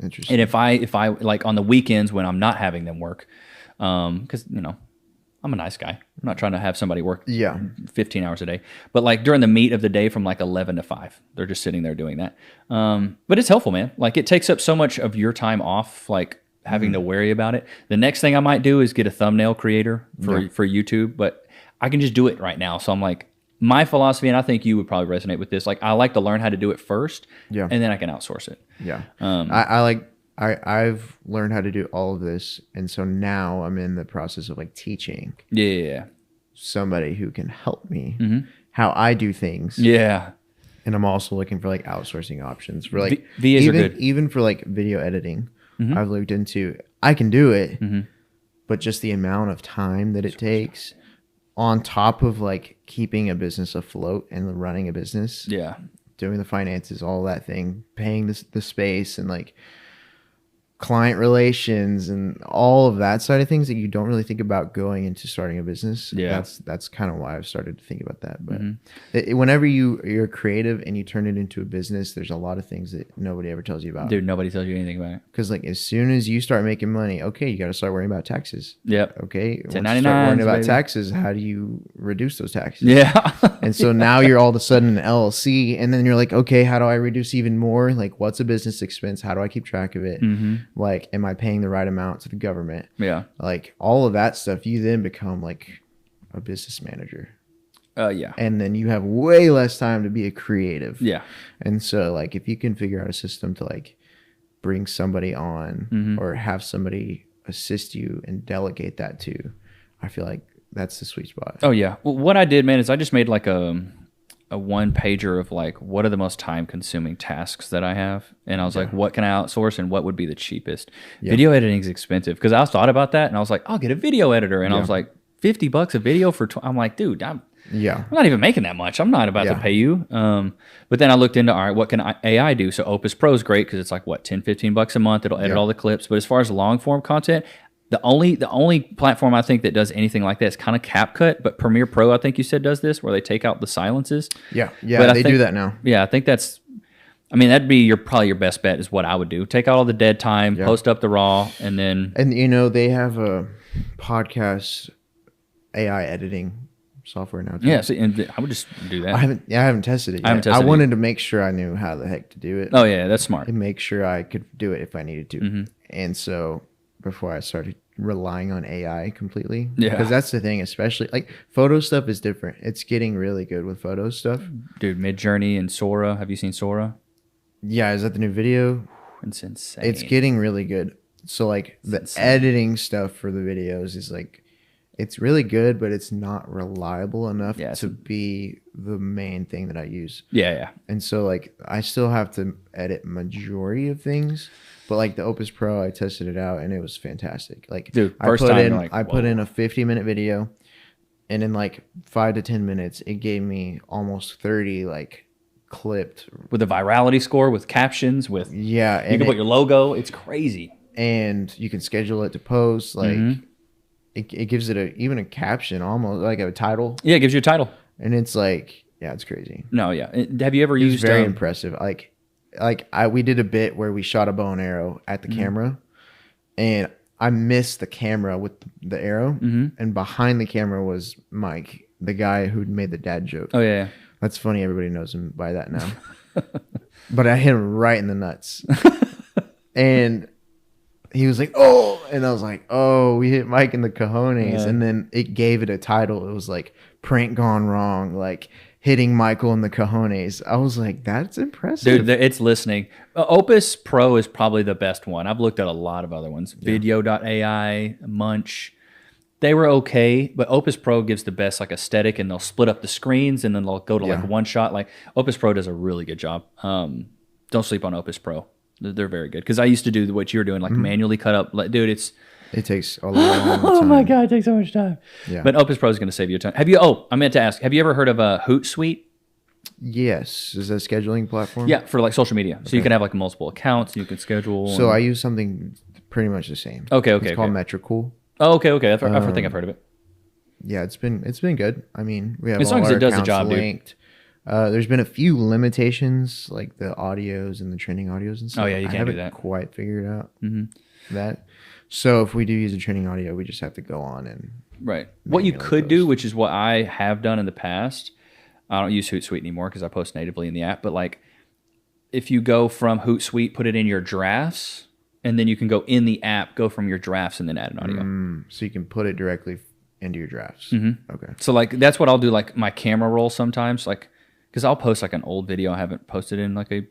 Interesting. And if I like on the weekends when I'm not having them work, because, you know, I'm a nice guy. I'm not trying to have somebody work 15 hours a day. But like during the meat of the day from like 11 to 5, they're just sitting there doing that. But it's helpful, man. Like it takes up so much of your time off, like having to worry about it. The next thing I might do is get a thumbnail creator for YouTube, but I can just do it right now. So I'm like, my philosophy, and I think you would probably resonate with this, like I like to learn how to do it first, and then I can outsource it. Yeah. I've learned how to do all of this, and so now I'm in the process of like teaching Yeah. somebody who can help me how I do things. Yeah. And I'm also looking for like outsourcing options for like VAs are good. Even for like video editing. I've looked into. I can do it, but just the amount of time that it takes, on top of like keeping a business afloat and running a business, doing the finances, all that thing, paying the space, and like client relations and all of that side of things that you don't really think about going into starting a business. That's kind of why I've started to think about that. But whenever you're creative and you turn it into a business, there's a lot of things that nobody ever tells you about. Dude, nobody tells you anything about it. Because like as soon as you start making money, okay, you got to start worrying about taxes. Once Okay. you 1099, start worrying about baby. taxes, how do you reduce those taxes? Yeah. And so now you're all of a sudden an LLC, and then you're like, okay, how do I reduce even more? Like, what's a business expense? How do I keep track of it? Like, am I paying the right amount to the government? Yeah. Like all of that stuff, you then become like a business manager. Yeah. And then you have way less time to be a creative. Yeah. And so like if you can figure out a system to like bring somebody on or have somebody assist you and delegate that to, I feel like that's the sweet spot. Oh yeah. Well, what I did, man, is I just made like a one pager of like what are the most time consuming tasks that I have, and I was like, what can I outsource and what would be the cheapest? Video editing is expensive because I thought about that and I was like, I'll get a video editor, and I was like, $50 a video for I'm like, dude, I'm not even making that much. I'm not about to pay you. But then I looked into, all right, what can AI do? So Opus Pro is great because it's like what, $10-15 a month. It'll edit all the clips. But as far as long form content, the only platform I think that does anything like that is kind of CapCut, but Premiere Pro, I think you said, does this, where they take out the silences. But they do that now. Yeah, I think that's, I mean, that'd be probably your best bet is what I would do. Take out all the dead time, post up the raw, and then... And, you know, they have a podcast AI editing software now too. Yeah, so, and I would just do that. I haven't tested it yet. I wanted to make sure I knew how the heck to do it. Oh, yeah, that's smart. And make sure I could do it if I needed to. And so before I started relying on AI completely. Because that's the thing, especially like photo stuff is different. It's getting really good with photo stuff. Dude, Midjourney and Sora. Have you seen Sora? Yeah, is that the new video? It's insane. It's getting really good. So like the editing stuff for the videos is like, it's really good, but it's not reliable enough to be the main thing that I use. Yeah. And so like I still have to edit majority of things, but like the Opus Pro, I tested it out and it was fantastic. Like, dude, I put in a 50-minute video, and in like 5 to 10 minutes, it gave me almost 30 like clipped with a virality score, with captions, with you can put your logo. It's crazy, and you can schedule it to post. Like it gives it even a caption, almost like a title. Yeah, it gives you a title, and it's like it's crazy. No, have you ever used? It's very impressive. We did a bit where we shot a bow and arrow at the camera, and I missed the camera with the arrow, and behind the camera was Mike, the guy who made the dad joke. Oh yeah. That's funny. Everybody knows him by that now. But I hit him right in the nuts. And he was like, oh. And I was like, oh, we hit Mike in the cojones. Yeah. And then it gave it a title. It was like, prank gone wrong. Like, hitting Michael in the cojones. I was like, that's impressive. Dude, it's listening. Opus Pro is probably the best one. I've looked at a lot of other ones. Yeah. Video.ai, Munch. They were okay, but Opus Pro gives the best like aesthetic, and they'll split up the screens, and then they'll go to like one shot. Like Opus Pro does a really good job. Don't sleep on Opus Pro; they're very good. Because I used to do what you're doing, like manually cut up. Like, dude, it takes a long time. Oh my god, it takes so much time. Yeah, but Opus Pro is going to save you a ton. Have you? Oh, I meant to ask. Have you ever heard of a Hootsuite? Yes, is that a scheduling platform? Yeah, for like social media. Okay. So you can have like multiple accounts. You can schedule. So I use something pretty much the same. Okay. It's called Metricool. Oh, okay. I think I've heard of it. Yeah, it's been good. I mean, we have as long all as our it does the accounts job, linked. There's been a few limitations, like the audios and the trending audios and stuff. Oh yeah, you can't do that. I haven't quite figured out that. So if we do use a trending audio, we just have to go on and What you could do, which is what I have done in the past. I don't use Hootsuite anymore because I post natively in the app. But like, if you go from Hootsuite, put it in your drafts. And then you can go in the app, go from your drafts, and then add an audio. So you can put it directly into your drafts. Okay. So like that's what I'll do. Like my camera roll sometimes, like because I'll post like an old video I haven't posted in like a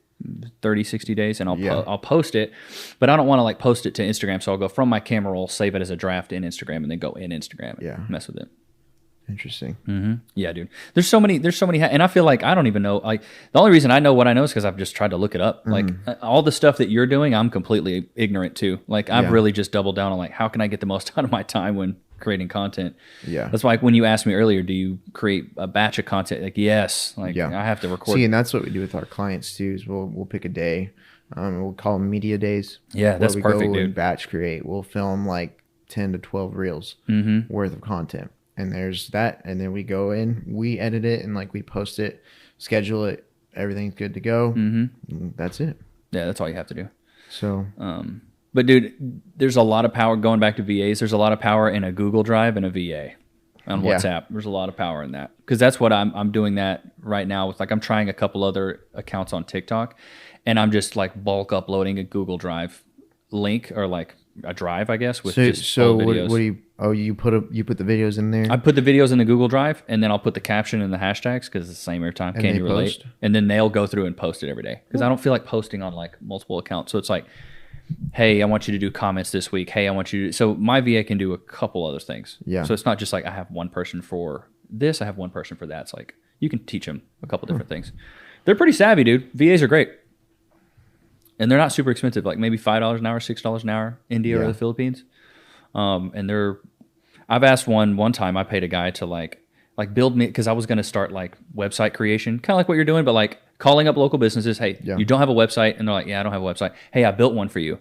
30, 60 days, and I'll post it, but I don't want to like post it to Instagram. So I'll go from my camera roll, save it as a draft in Instagram, and then go in Instagram and mess with it. Interesting. Mm-hmm. Yeah, dude. There's so many, and I feel like I don't even know. Like the only reason I know what I know is because I've just tried to look it up. Like all the stuff that you're doing, I'm completely ignorant to. Like I've really just doubled down on like how can I get the most out of my time when creating content. Yeah, that's why when you asked me earlier, do you create a batch of content? Like yes, like I have to record. See, and that's what we do with our clients too. Is we'll pick a day. We'll call them media days. Yeah, that's perfect, dude. Batch create. We'll film like 10 to 12 reels worth of content. And there's that, and then we go in, we edit it, and like we post it, schedule it, everything's good to go. That's it. Yeah, that's all you have to do. So, but dude, there's a lot of power going back to VAs. There's a lot of power in a Google Drive and a VA on WhatsApp. There's a lot of power in that because that's what I'm doing that right now with. Like I'm trying a couple other accounts on TikTok, and I'm just like bulk uploading a Google Drive link or like a drive, I guess, with just old videos. What do you? Oh, you put the videos in there. I put the videos in the Google Drive, and then I'll put the caption and the hashtags because it's the same every time. Can you relate? Post? And then they'll go through and post it every day because I don't feel like posting on like multiple accounts. So it's like, hey, I want you to do comments this week. Hey, I want you to. So my VA can do a couple other things. Yeah. So it's not just like I have one person for this, I have one person for that. It's like you can teach them a couple different things. They're pretty savvy, dude. VAs are great. And they're not super expensive, like maybe $5 an hour, $6 an hour, India or the Philippines. And I've asked one time, I paid a guy to like build me, because I was going to start like website creation, kind of like what you're doing, but like calling up local businesses. Hey, you don't have a website? And they're like, yeah, I don't have a website. Hey, I built one for you.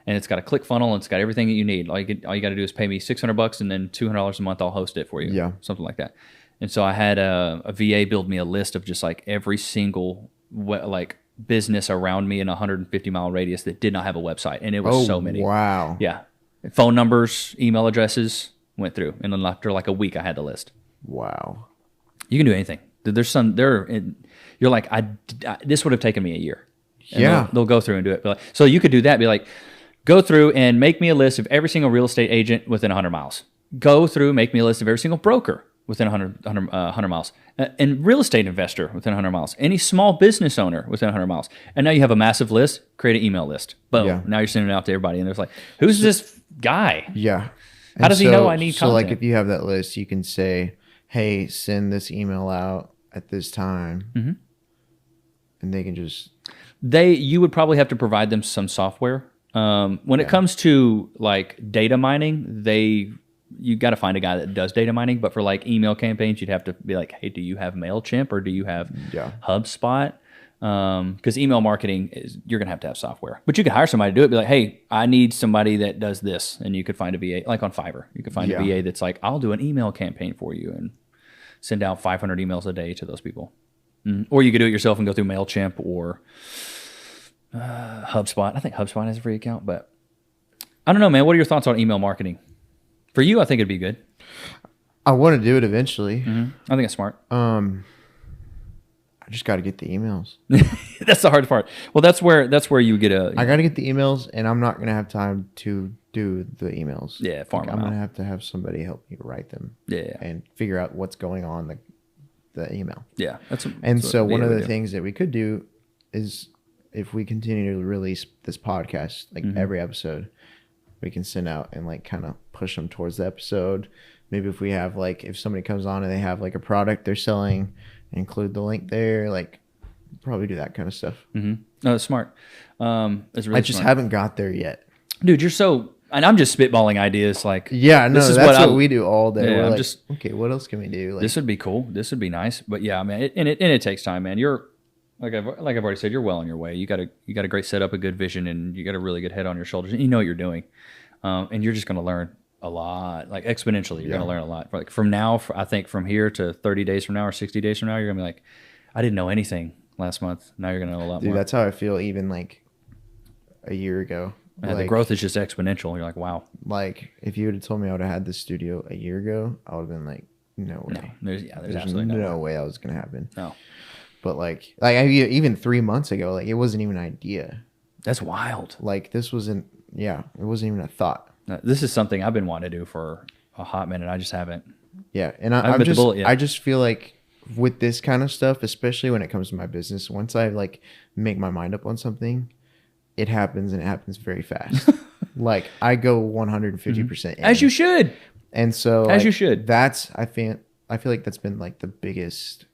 And it's got a click funnel and it's got everything that you need. All you got to do is pay me $600 and then $200 a month, I'll host it for you. Yeah. Something like that. And so I had a VA build me a list of just like every single like business around me in a 150-mile radius that did not have a website, and it was so many. Wow. Yeah, phone numbers, email addresses went through, and then after like a week, I had the list. Wow. You can do anything. There's some there. You're like, this would have taken me a year. And they'll go through and do it. But so you could do that. Be like, go through and make me a list of every single real estate agent within 100 miles. Go through, make me a list of every single broker within 100 miles, and real estate investor within 100 miles, any small business owner within 100 miles. And now you have a massive list, create an email list. Boom. Yeah. Now you're sending it out to everybody. And there's like, who's this guy? Yeah. How does he know I need content? So like if you have that list, you can say, hey, send this email out at this time. And they can just... You would probably have to provide them some software. When it comes to like data mining, you got to find a guy that does data mining, but for like email campaigns, you'd have to be like, hey, do you have MailChimp or do you have HubSpot? Because email marketing you're going to have software, but you can hire somebody to do it. Be like, hey, I need somebody that does this. And you could find a VA, like on Fiverr, you could find a VA that's like, I'll do an email campaign for you and send out 500 emails a day to those people. Or you could do it yourself and go through MailChimp or HubSpot. I think HubSpot has a free account, but I don't know, man. What are your thoughts on email marketing? For you, I think it'd be good. I want to do it eventually. I think it's smart. I just got to get the emails. That's the hard part. Well, that's where you get I got to get the emails, and I'm not going to have time to do the emails. Yeah, farm them I'm out. going to have somebody help me write them. Yeah. And figure out what's going on the email. Yeah. So one of the things that we could do is if we continue to release this podcast, like every episode, we can send out and like kind of push them towards the episode. Maybe if we have like, if somebody comes on and they have like a product they're selling, include the link there, like probably do that kind of stuff. No, that's smart. It's really I just haven't got there yet. Dude, you're so, and I'm just spitballing ideas like, that's what we do all day. Yeah, We're I'm like, just, okay, what else can we do? Like, this would be cool. This would be nice. But yeah, man, it takes time, man. You're, like I've already said, you're well on your way. You got a great setup, a good vision, and you got a really good head on your shoulders. And you know what you're doing. And you're just going to learn a lot, like exponentially. You're going to learn a lot. Like from now, I think from here to 30 days from now or 60 days from now, you're going to be like, I didn't know anything last month. Now you're going to know a lot more. That's how I feel even like a year ago. The growth is just exponential. You're like, wow. Like if you would have told me I would have had this studio a year ago, I would have been like, no way. No, there's absolutely no way that was going to happen. No. But like even 3 months ago, like it wasn't even an idea. That's wild. Like this wasn't, it wasn't even a thought. This is something I've been wanting to do for a hot minute. I just haven't. Yeah. And I just feel like with this kind of stuff, especially when it comes to my business, once I like make my mind up on something, it happens and it happens very fast. Like I go 150% in. As you should. And so as you should. That's, I I feel like that's been like the biggest,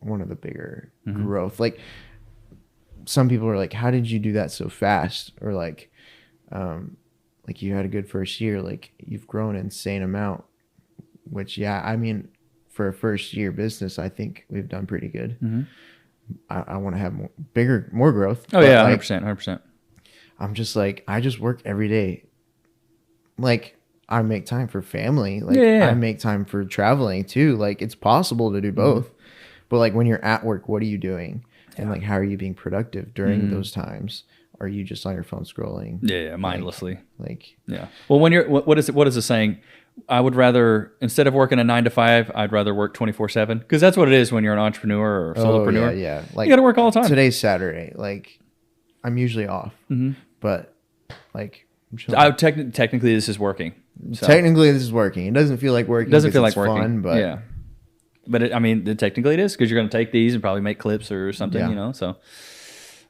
one of the bigger Mm-hmm. growth. Like some people are like, how did you do that so fast? Or like you had a good first year, like you've grown an insane amount, which, yeah, I mean, for a first year business, I think we've done pretty good. Mm-hmm. I want to have more growth. Oh yeah, 100%, 100%. I'm just like, I just work every day. Like I make time for family. Like I make time for traveling too. Like it's possible to do both. Mm-hmm. But like when you're at work, what are you doing? Yeah. And like, how are you being productive during those times? Are you just on your phone scrolling? Yeah, mindlessly. Like yeah. Well, when you're, what is the saying? I would rather, instead of working a 9 to 5, I'd rather work 24/7, because that's what it is when you're an entrepreneur or solopreneur. Oh, yeah. Like you got to work all the time. Today's Saturday. Like I'm usually off, but like technically this is working. So. Technically this is working. It doesn't feel like working. It doesn't feel like working, fun, but yeah. But technically it is, because you're going to take these and probably make clips or something, you know. So,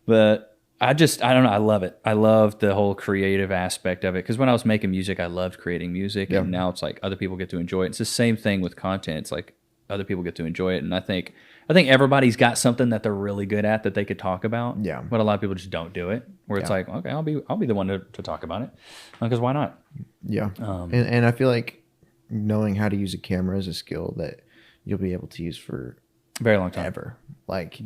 but I don't know. I love it. I love the whole creative aspect of it, because when I was making music, I loved creating music, and now it's like other people get to enjoy it. It's the same thing with content. It's like other people get to enjoy it, and I think everybody's got something that they're really good at that they could talk about. Yeah. But a lot of people just don't do it. Where it's like, okay, I'll be the one to talk about it, because why not? Yeah. And I feel like knowing how to use a camera is a skill that you'll be able to use for a very long time. Ever. Like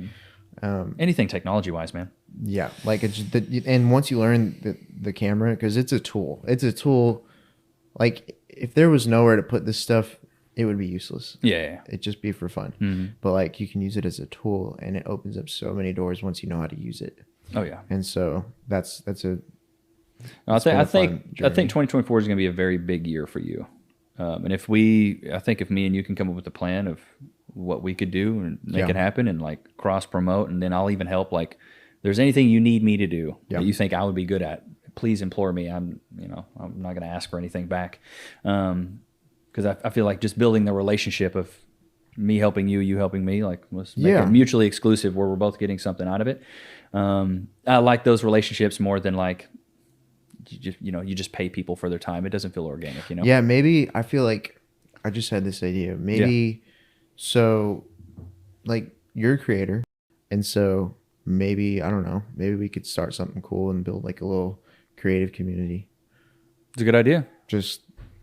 anything technology wise, man. Yeah, like it's and once you learn the camera, because it's a tool. Like if there was nowhere to put this stuff, it would be useless. Yeah. It'd just be for fun. But like you can use it as a tool, and it opens up so many doors once you know how to use it. Oh yeah. And so that's a. I think 2024 is going to be a very big year for you. And if me and you can come up with a plan of what we could do and make it happen, and like cross promote, and then I'll even help. Like, there's anything you need me to do that you think I would be good at, please implore me. I'm not going to ask for anything back, because I feel like just building the relationship of me helping you, you helping me, like let's make it mutually exclusive, where we're both getting something out of it. I like those relationships more than like you just pay people for their time. It doesn't feel organic, you know? Yeah, maybe I feel like I just had this idea. Maybe so like you're a creator, and so maybe, I don't know, maybe we could start something cool and build like a little creative community. It's a good idea. Just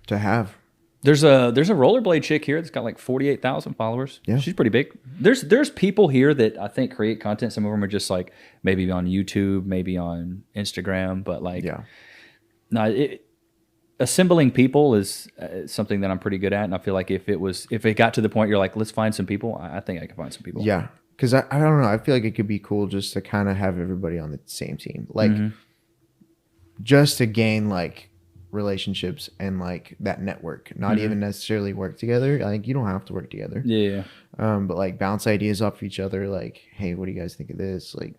to have. There's a rollerblade chick here that's got like 48,000 followers. Yeah. She's pretty big. There's people here that I think create content. Some of them are just like maybe on YouTube, maybe on Instagram, but like assembling people is something that I'm pretty good at, and I feel like if it got to the point you're like, let's find some people, I think I can find some people. Yeah, because I don't know, I feel like it could be cool just to kind of have everybody on the same team, like just to gain like relationships and like that network, not even necessarily work together. I think you don't have to work together. But like bounce ideas off each other, like, hey, what do you guys think of this? Like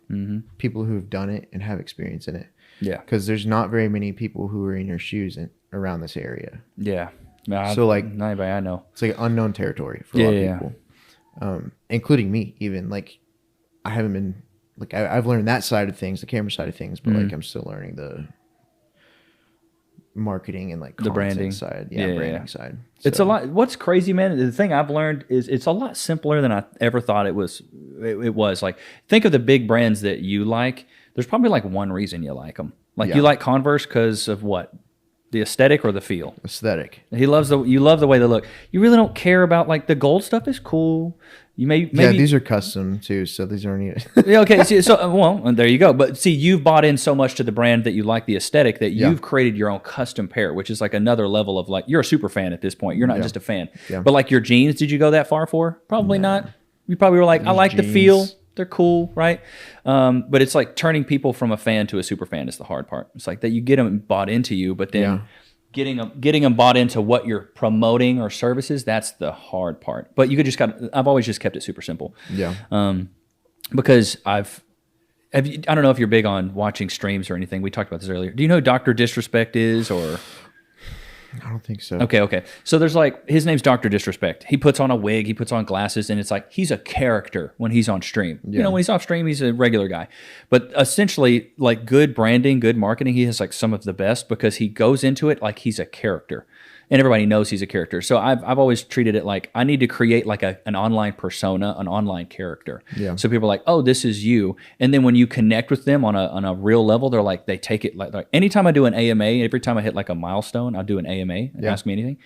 people who've done it and have experience in it. Yeah, because there's not very many people who are in your shoes around this area. Yeah. So like not anybody I know. It's like unknown territory for a lot of people, including me. Even like I haven't been like I've learned that side of things, the camera side of things, but like I'm still learning the marketing and like the branding side. Branding side. So. It's a lot. What's crazy, man, the thing I've learned is it's a lot simpler than I ever thought it was. It was like, think of the big brands that you like. There's probably like one reason you like them. Like you like Converse because of what? The aesthetic or the feel? Aesthetic. You love the way they look. You really don't care about like the gold stuff is cool. You maybe these are custom too, so these aren't. Yeah, okay. So there you go. But see, you've bought in so much to the brand that you like the aesthetic that you've created your own custom pair, which is like another level of like, you're a super fan at this point. You're not just a fan. Yeah. But like your jeans, did you go that far for? Probably not. You probably were like, I like the feel. They're cool, right? But it's like turning people from a fan to a super fan is the hard part. It's like that you get them bought into you, but then getting them bought into what you're promoting or services, that's the hard part. But you could I've always just kept it super simple. Yeah. Because I don't know if you're big on watching streams or anything. We talked about this earlier. Do you know who Dr. Disrespect is, or? I don't think so. Okay. So there's like, his name's Dr. Disrespect. He puts on a wig, he puts on glasses, and it's like he's a character when he's on stream. Yeah. You know, when he's off stream, he's a regular guy. But essentially, like good branding, good marketing, he has like some of the best because he goes into it like he's a character. and everybody knows he's a character. So I've always treated it like I need to create like an online persona, an online character. Yeah. So people are like, oh, this is you. And then when you connect with them on a real level, they're like, they take it like anytime I do an AMA, every time I hit like a milestone, I'll do an AMA and ask me anything.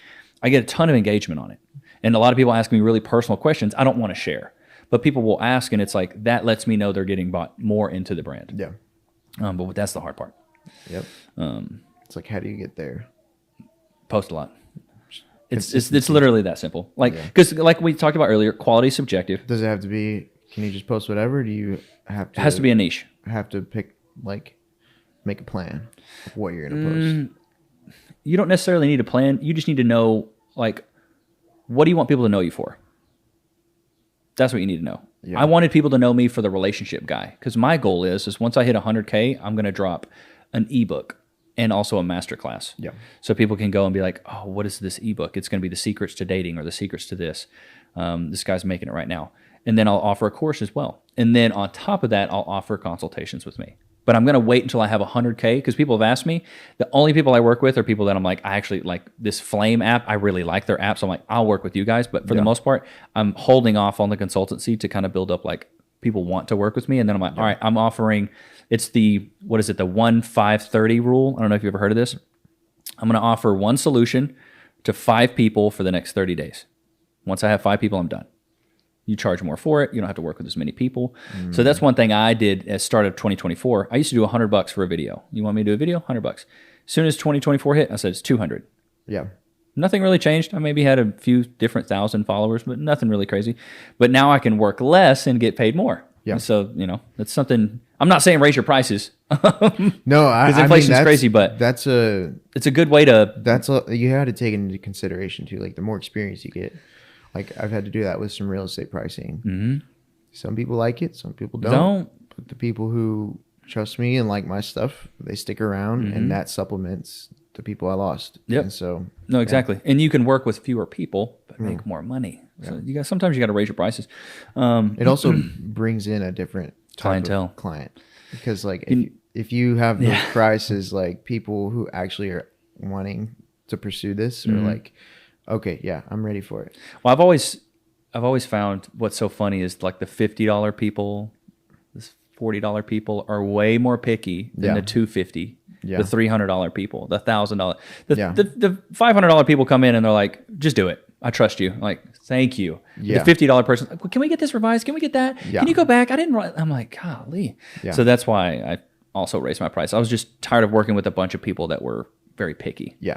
I get a ton of engagement on it. And a lot of people ask me really personal questions I don't want to share. But people will ask, and it's like, that lets me know they're getting bought more into the brand. Yeah. But that's the hard part. Yep. It's like, how do you get there? Post a lot. It's literally that simple. Like, because like we talked about earlier, quality is subjective. Does it have to be, can you just post whatever? Or do you have to? It has to be a niche. Have to pick, like, make a plan of what you're going to post. You don't necessarily need a plan. You just need to know, like, what do you want people to know you for? That's what you need to know. Yeah. I wanted people to know me for the relationship guy, because my goal is once I hit 100K, I'm going to drop an ebook and also a masterclass. Yeah. So people can go and be like, oh, what is this ebook? It's going to be the secrets to dating or the secrets to this. This guy's making it right now. And then I'll offer a course as well. And then on top of that, I'll offer consultations with me. But I'm going to wait until I have 100K, because people have asked me, the only people I work with are people that I'm like, I actually like this Flame app. I really like their app. So I'm like, I'll work with you guys. But for the most part, I'm holding off on the consultancy to kind of build up like people want to work with me. And then I'm like, all right, I'm offering, it's the, what is it? The 1-5-30 rule. I don't know if you've ever heard of this. I'm going to offer one solution to 5 people for the next 30 days. Once I have 5 people, I'm done. You charge more for it. You don't have to work with as many people. So that's one thing I did at start of 2024. I used to do $100 for a video. You want me to do a video? $100. As soon as 2024 hit, I said it's 200. Yeah. Nothing really changed. I maybe had a few different thousand followers, but nothing really crazy. But now I can work less and get paid more. Yeah. And so, that's something. I'm not saying raise your prices. No, because inflation's crazy, but it's a good way to. You had to take into consideration too. Like the more experience you get. Like I've had to do that with some real estate pricing. Mm-hmm. Some people like it, some people don't. But the people who trust me and like my stuff, they stick around, and that supplements the people I lost. Yep. And so no, exactly. And you can work with fewer people but make more money. So sometimes you got to raise your prices. It also brings in a different type of client, because like if you have those prices, like people who actually are wanting to pursue this are like, okay, yeah, I'm ready for it. Well, I've always found what's so funny is like the $50 people, the $40 people are way more picky than the $250, the $300 people, the $1,000. The $500 people come in and they're like, just do it. I trust you. I'm like, thank you. Yeah. The $50 person, like, well, can we get this revised? Can we get that? Yeah. Can you go back? I didn't write. I'm like, golly. Yeah. So that's why I also raised my price. I was just tired of working with a bunch of people that were very picky. Yeah.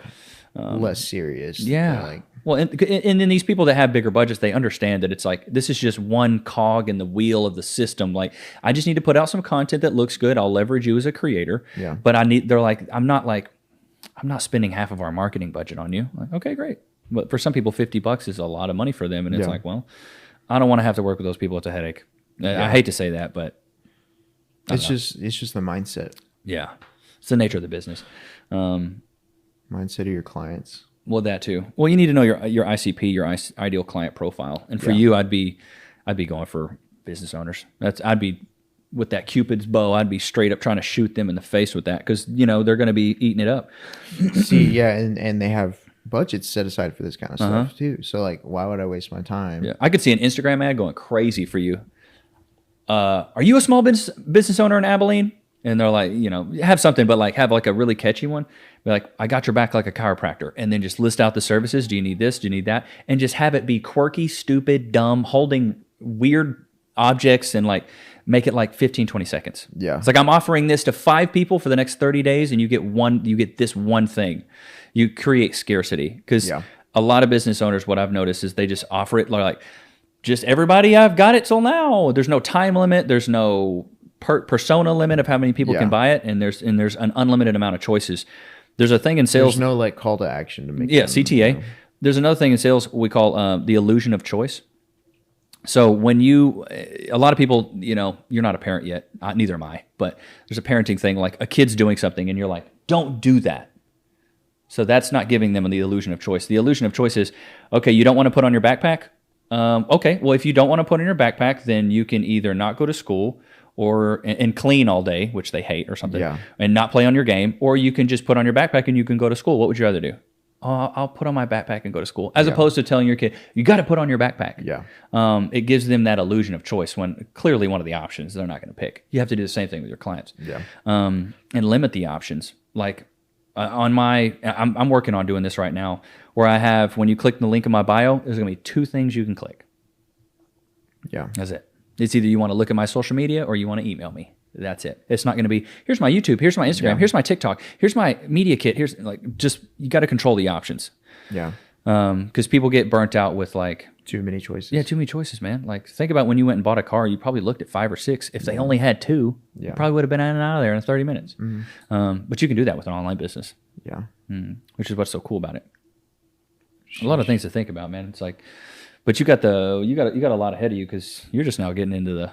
Less serious. Yeah. Well, and then these people that have bigger budgets, they understand that it's like, this is just one cog in the wheel of the system. Like, I just need to put out some content that looks good. I'll leverage you as a creator. Yeah. But they're like, I'm not spending half of our marketing budget on you. Like, okay, great. But for some people, $50 is a lot of money for them. And it's like, well, I don't want to have to work with those people. It's a headache. I hate to say that, but it's just the mindset. Yeah. It's the nature of the business. Mindset of your clients. Well, that too. Well, you need to know your ICP, your ideal client profile. And for you, I'd be going for business owners. I'd be with that Cupid's bow. I'd be straight up trying to shoot them in the face with that, because they're going to be eating it up. See, yeah, and they have budgets set aside for this kind of stuff too. So like, why would I waste my time? Yeah, I could see an Instagram ad going crazy for you. Are you a small business owner in Abilene? And they're like, have something, but like have like a really catchy one. Be like, I got your back like a chiropractor. And then just list out the services. Do you need this? Do you need that? And just have it be quirky, stupid, dumb, holding weird objects, and like make it like 15, 20 seconds. Yeah. It's like, I'm offering this to 5 people for the next 30 days and you get this one thing. You create scarcity, because a lot of business owners, what I've noticed is they just offer it like, just everybody, I've got it till now. There's no time limit. There's no persona limit of how many people can buy it, and there's an unlimited amount of choices. There's a thing in sales. There's no like call to action to make. Yeah, CTA. There's another thing in sales we call the illusion of choice. So when a lot of people, you're not a parent yet, neither am I, but there's a parenting thing, like a kid's doing something and you're like, don't do that. So that's not giving them the illusion of choice. The illusion of choice is, okay, you don't want to put on your backpack? Okay, well, if you don't want to put on your backpack, then you can either not go to school and clean all day, which they hate or something, and not play on your game, or you can just put on your backpack and you can go to school. What would you rather do? I'll put on my backpack and go to school, as opposed to telling your kid, you got to put on your backpack. Yeah. It gives them that illusion of choice when clearly one of the options they're not going to pick. You have to do the same thing with your clients. Yeah. And limit the options. Like I'm working on doing this right now, where I have, when you click the link in my bio, there's going to be 2 things you can click. Yeah. That's it. It's either you want to look at my social media or you want to email me. That's it. It's not going to be, here's my YouTube, here's my Instagram, here's my TikTok, here's my media kit. Here's just, you got to control the options. Yeah. Because people get burnt out with too many choices. Yeah, too many choices, man. Like, think about when you went and bought a car, you probably looked at 5 or 6. If they only had 2, you probably would have been in and out of there in 30 minutes. Mm-hmm. But you can do that with an online business. Yeah. Which is what's so cool about it. A lot of things to think about, man. It's like, but you got a lot ahead of you, because you're just now getting into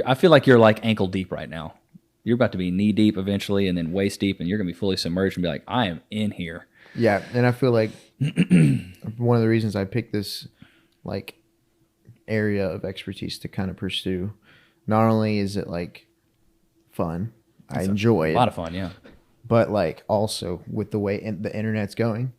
I feel like you're like ankle deep right now. You're about to be knee deep eventually, and then waist deep, and you're going to be fully submerged and be like, I am in here. Yeah. And I feel like one of the reasons I picked this area of expertise to kind of pursue, not only is it fun, I enjoy it. A lot of fun, yeah. But also with the way the internet's going,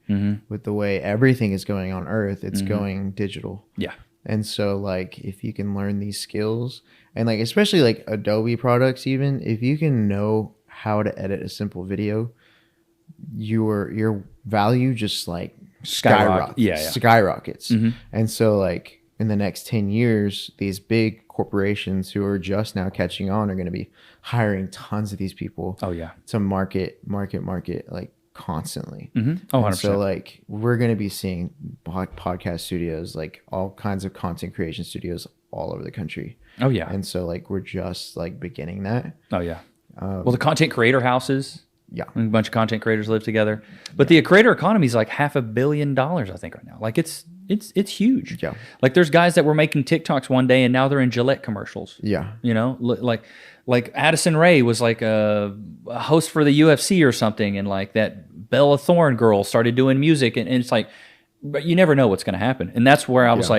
with the way everything is going on Earth, it's going digital. Yeah. And so if you can learn these skills, and especially Adobe products, even if you can know how to edit a simple video, your value just skyrockets. Skyrockets. And so in the next 10 years, these big corporations who are just now catching on are going to be hiring tons of these people. Oh yeah. To market constantly. Oh, 100%. And so we're going to be seeing podcast studios, all kinds of content creation studios all over the country. Oh yeah. And so we're just beginning that. Oh yeah. Well, the content creator houses. Yeah. A bunch of content creators live together. But the creator economy is $500 million, I think, right now. It's huge. Yeah. There's guys that were making TikToks one day and now they're in Gillette commercials. Yeah. You know, like Addison Rae was a host for the UFC or something, and that Bella Thorne girl started doing music, and it's but you never know what's going to happen. And that's where I was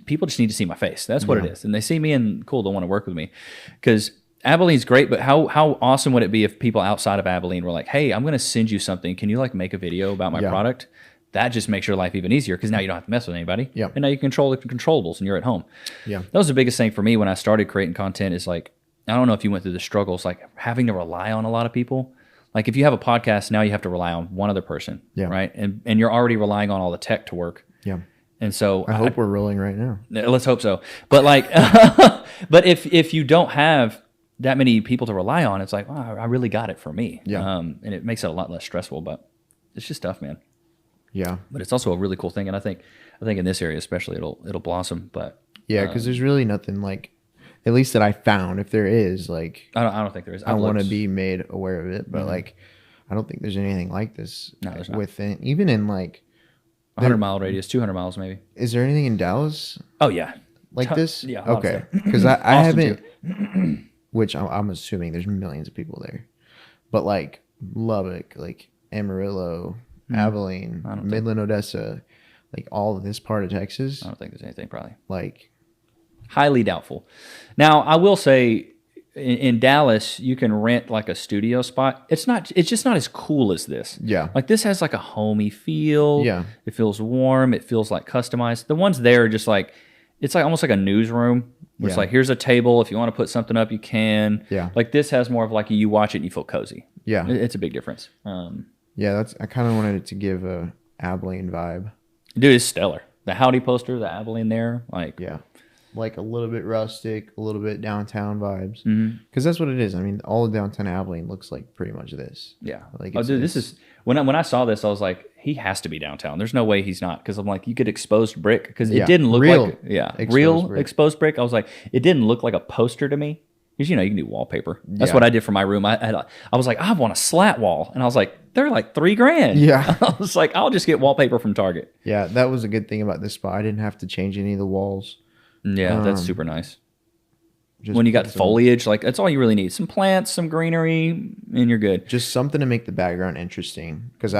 people just need to see my face. That's what it is. And they see me and cool, they want to work with me. Because Abilene's great, but how awesome would it be if people outside of Abilene were like, hey, I'm going to send you something. Can you make a video about my product? That just makes your life even easier, because now you don't have to mess with anybody. Yeah. And now you can control the controllables and you're at home. Yeah. That was the biggest thing for me when I started creating content, is I don't know if you went through the struggles, having to rely on a lot of people. If you have a podcast, now you have to rely on one other person. Yeah. Right. And you're already relying on all the tech to work. Yeah. And so I hope we're rolling right now. Let's hope so. But but if you don't have that many people to rely on, it's I really got it for me. Yeah. And it makes it a lot less stressful, but it's just tough, man. Yeah. But it's also a really cool thing. And I think in this area especially, it'll blossom. But yeah, because there's really nothing at least that I found. If there is, I don't think there is. I want to be made aware of it, but I don't think there's anything like this. No, there's not. Within, even in 100-mile radius, 200 miles maybe. Is there anything in Dallas Oh yeah, this? Yeah. Okay, because I Austin, haven't. Which I'm assuming there's millions of people there, but Lubbock, Amarillo, Abilene, Midland, Odessa, all of this part of Texas. I don't think there's anything probably. Highly doubtful. Now, I will say, in Dallas, you can rent a studio spot. It's just not as cool as this. Yeah. This has a homey feel. Yeah. It feels warm. It feels customized. The ones there are just it's almost like a newsroom. Where it's here's a table. If you want to put something up, you can. Yeah. This has more of you watch it and you feel cozy. Yeah. It's a big difference. Yeah, I kind of wanted it to give a Abilene vibe. Dude, it's stellar. The Howdy poster, the Abilene there, yeah, a little bit rustic, a little bit downtown vibes. Mm-hmm. That's what it is. I mean, all of downtown Abilene looks pretty much this. Yeah. Dude, this is when I saw this, I was like, he has to be downtown. There's no way he's not, because I'm you get exposed brick, because it didn't look real exposed brick. I was like, it didn't look like a poster to me. Because you can do wallpaper. That's what I did for my room. I was like, I want a slat wall, and I was like, they're $3,000. Yeah. I was like, I'll just get wallpaper from Target. Yeah, that was a good thing about this spot. I didn't have to change any of the walls. Yeah, that's super nice. When you got foliage, that's all you really need. Some plants, some greenery, and you're good. Just something to make the background interesting, because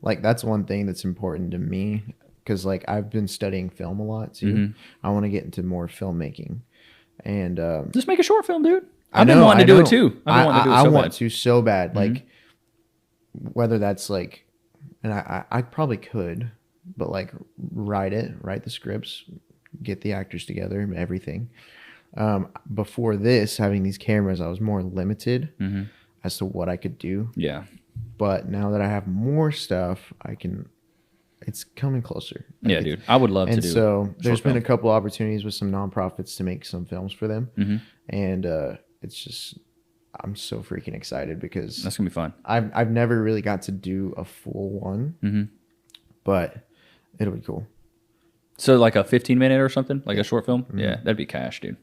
that's one thing that's important to me, because I've been studying film a lot too. Mm-hmm. I want to get into more filmmaking. And just make a short film, dude. I've been wanting to do it too. I want to so bad. Whether that's and I probably could, but like write the scripts, get the actors together, everything. Before this, having these cameras, I was more limited as to what I could do. Yeah. But now that I have more stuff, it's coming closer. Yeah, dude. I would love to do it. And so there's been a couple opportunities with some nonprofits to make some films for them. And it's just, I'm so freaking excited because that's going to be fun. I've never really got to do a full one, but it'll be cool. So like a 15-minute or something, like a short film? Yeah, that'd be cash, dude.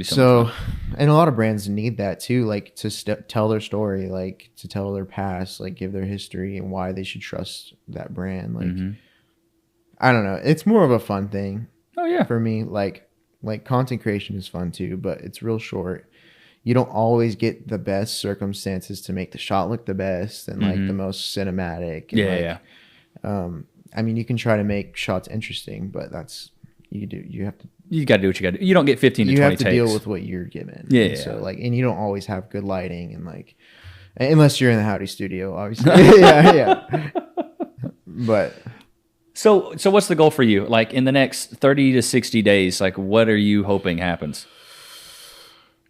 So and a lot of brands need that too, like to tell their story, like to tell their past, like give their history and why they should trust that brand. Like, I don't know. It's more of a fun thing. Oh yeah. For me, like content creation is fun too, but it's real short. You don't always get the best circumstances to make the shot look the best and like the most cinematic. And I mean, you can try to make shots interesting, but you got to do what you got to do. You don't get 15 to 20 takes. You have to deal with what you're given. Yeah. So like, and you don't always have good lighting and like, unless you're in the Howdy studio, obviously. yeah. But so what's the goal for you? Like in the next 30 to 60 days, like what are you hoping happens?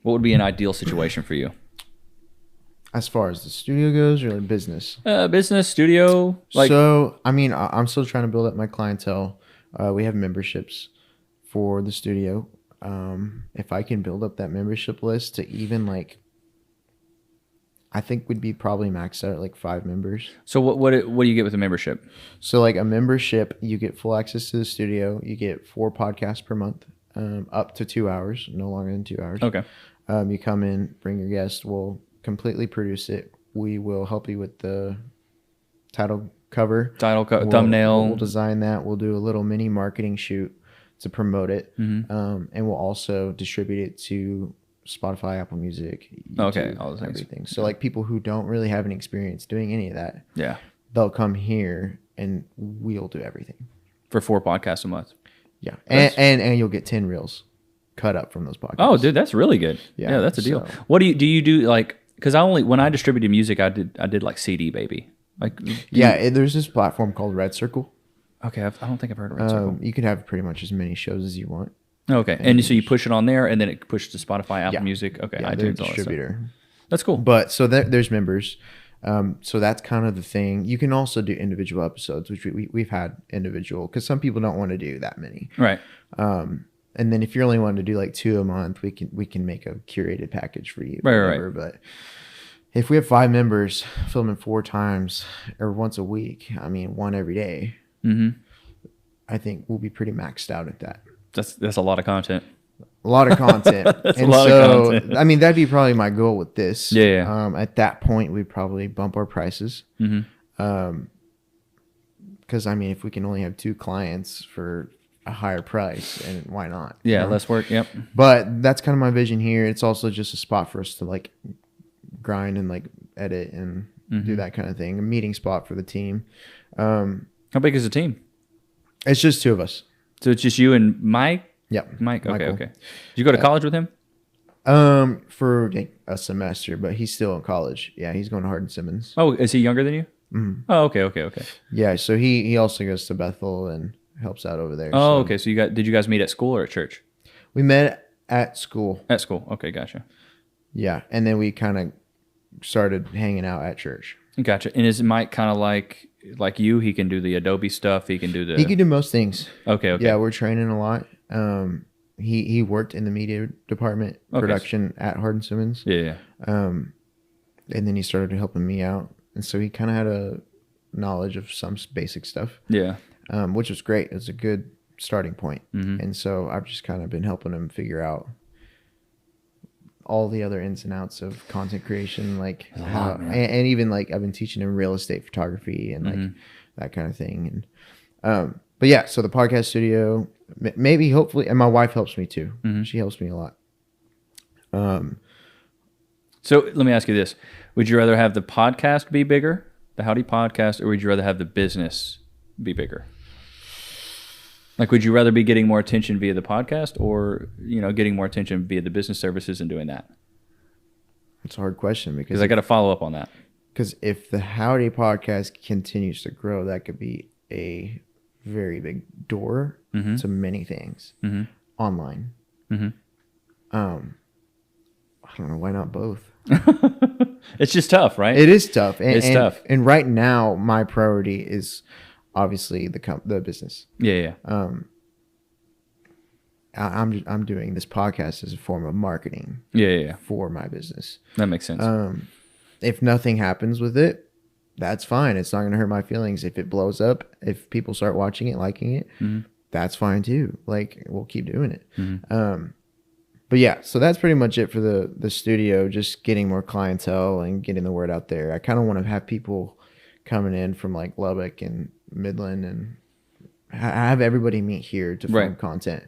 What would be an ideal situation for you? As far as the studio goes, or like business? Business, studio. So, I mean, I'm still trying to build up my clientele. We have memberships for the studio. If I can build up that membership list to even like, I think we'd be probably maxed out at like 5 members. So what do you get with a membership? So like a membership, you get full access to the studio. You get 4 podcasts per month, up to 2 hours, no longer than 2 hours. Okay. You come in, bring your guest. We'll completely produce it. We will help you with the title cover, thumbnail. We'll design that. We'll do a little mini marketing shoot to promote it, and we'll also distribute it to Spotify, Apple Music, YouTube, all those everything. So like people who don't really have any experience doing any of that, yeah, they'll come here and we'll do everything for 4 podcasts a month. Yeah, and you'll get 10 reels cut up from those podcasts. Oh, dude, that's really good. Yeah, that's a deal. So, what do you do like? Because when I distributed music, I did like CD Baby. Like there's this platform called Red Circle. Okay, I don't think I've heard of Red Circle. You can have pretty much as many shows as you want. Okay, and so you push it on there, and then it pushes to Spotify, Apple Music. Okay, yeah, iTunes, distributor. That's cool. But so there's members. So that's kind of the thing. You can also do individual episodes, which we've had individual because some people don't want to do that many. Right. And then if you're only wanting to do like 2 a month, we can make a curated package for you. Right. But if we have 5 members filming 4 times or once a week, I mean 1 every day, I think we'll be pretty maxed out at that. That's a lot of content. A lot of content. That's a lot of content. I mean, that'd be probably my goal with this. Yeah. At that point, we'd probably bump our prices. Because I mean, if we can only have 2 clients for a higher price, and why not? Yeah, less work. Yep. But that's kind of my vision here. It's also just a spot for us to like grind and like edit and do that kind of thing. A meeting spot for the team. How big is the team? It's just 2 of us. So it's just you and Mike? Yep. Mike. Okay. Michael. Okay. Did you go to college with him? For a semester, but he's still in college. Yeah, he's going to Hardin-Simmons. Oh, is he younger than you? Mm-hmm. Oh, okay. Yeah, so he also goes to Bethel and helps out over there. Oh, okay. So did you guys meet at school or at church? We met at school. At school. Okay, gotcha. Yeah, and then we kind of started hanging out at church. Gotcha. And is Mike kind of like you? He can do the Adobe stuff. He can do most things. Okay. Yeah, we're training a lot. He worked in the media department, production at Hardin-Simmons. Yeah. And then he started helping me out, and so he kind of had a knowledge of some basic stuff. Yeah. Which was great. It was a good starting point. And so I've just kind of been helping him figure out all the other ins and outs of content creation, like how, and even like I've been teaching him real estate photography and like that kind of thing. And but yeah, so the podcast studio, maybe hopefully, and my wife helps me too. She helps me a lot. So let me ask you this: would you rather have the podcast be bigger, the Howdy podcast, or would you rather have the business be bigger? Like, would you rather be getting more attention via the podcast or, getting more attention via the business services and doing that? It's a hard question because I got to follow up on that. Because if the Howdy podcast continues to grow, that could be a very big door to many things online. I don't know, why not both? It's just tough, right? It is tough. It's tough. And right now, my priority is obviously the business. Yeah. I'm doing this podcast as a form of marketing. Yeah. For my business. That makes sense. If nothing happens with it, that's fine. It's not going to hurt my feelings. If it blows up, if people start watching it, liking it, that's fine too. Like, we'll keep doing it. But yeah, so that's pretty much it for the studio, just getting more clientele and getting the word out there. I kind of want to have people coming in from like Lubbock and Midland and have everybody meet here to film content.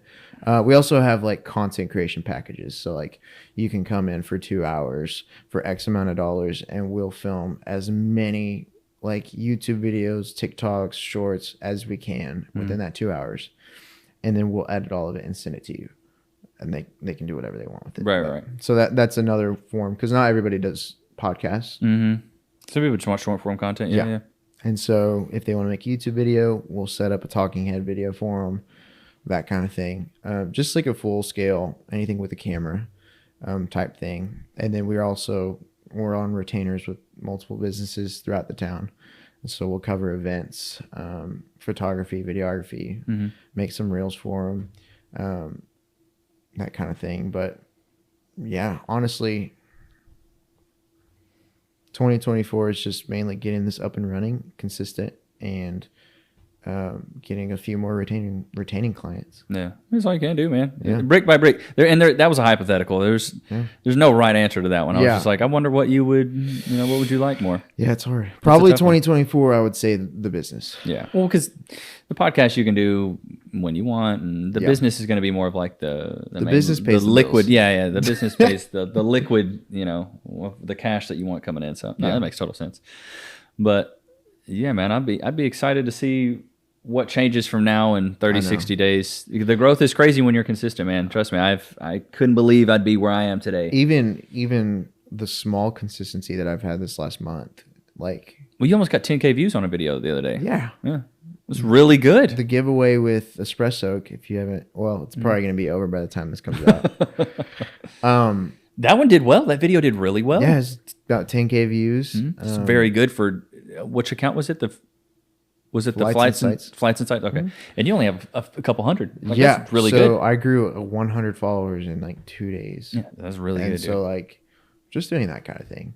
We also have like content creation packages. So like you can come in for 2 hours for X amount of dollars and we'll film as many like YouTube videos, TikToks, shorts as we can within that 2 hours. And then we'll edit all of it and send it to you. And they can do whatever they want with it. Right. So that's another form, because not everybody does podcasts. Some people just want short form content. Yeah. And so if they want to make a YouTube video, we'll set up a talking head video for them, that kind of thing. Just like a full scale, anything with a camera type thing. And then we're on retainers with multiple businesses throughout the town. And so we'll cover events, photography, videography, make some reels for them. That kind of thing. But yeah, honestly, 2024 is just mainly getting this up and running, consistent, and getting a few more retaining clients. Yeah, that's all you can do, man. Yeah. Brick by brick. That was a hypothetical. There's no right answer to that one. I was just like, I wonder what you would, what would you like more? Yeah, it's hard. Probably 2024, I would say the business. Yeah. Well, because the podcast you can do when you want, and the business is going to be more of like the business pays the liquid. Yeah. The business pays the liquid, the cash that you want coming in. So that makes total sense. But yeah, man, I'd be excited to see what changes from now in 30, 60 days. The growth is crazy when you're consistent, man. Trust me. I couldn't believe I'd be where I am today. Even the small consistency that I've had this last month, like, well, you almost got 10K views on a video the other day. Yeah. It was really good. The giveaway with Espresso, if you haven't, well, it's probably going to be over by the time this comes out. That one did well. That video did really well. Yeah, it's about 10K views. It's very good for, which account was it? Was it the Flights and Sites? Okay. And you only have a couple hundred. Like, that's really good. So I grew 100 followers in like 2 days. Yeah, that's really good. And so like just doing that kind of thing.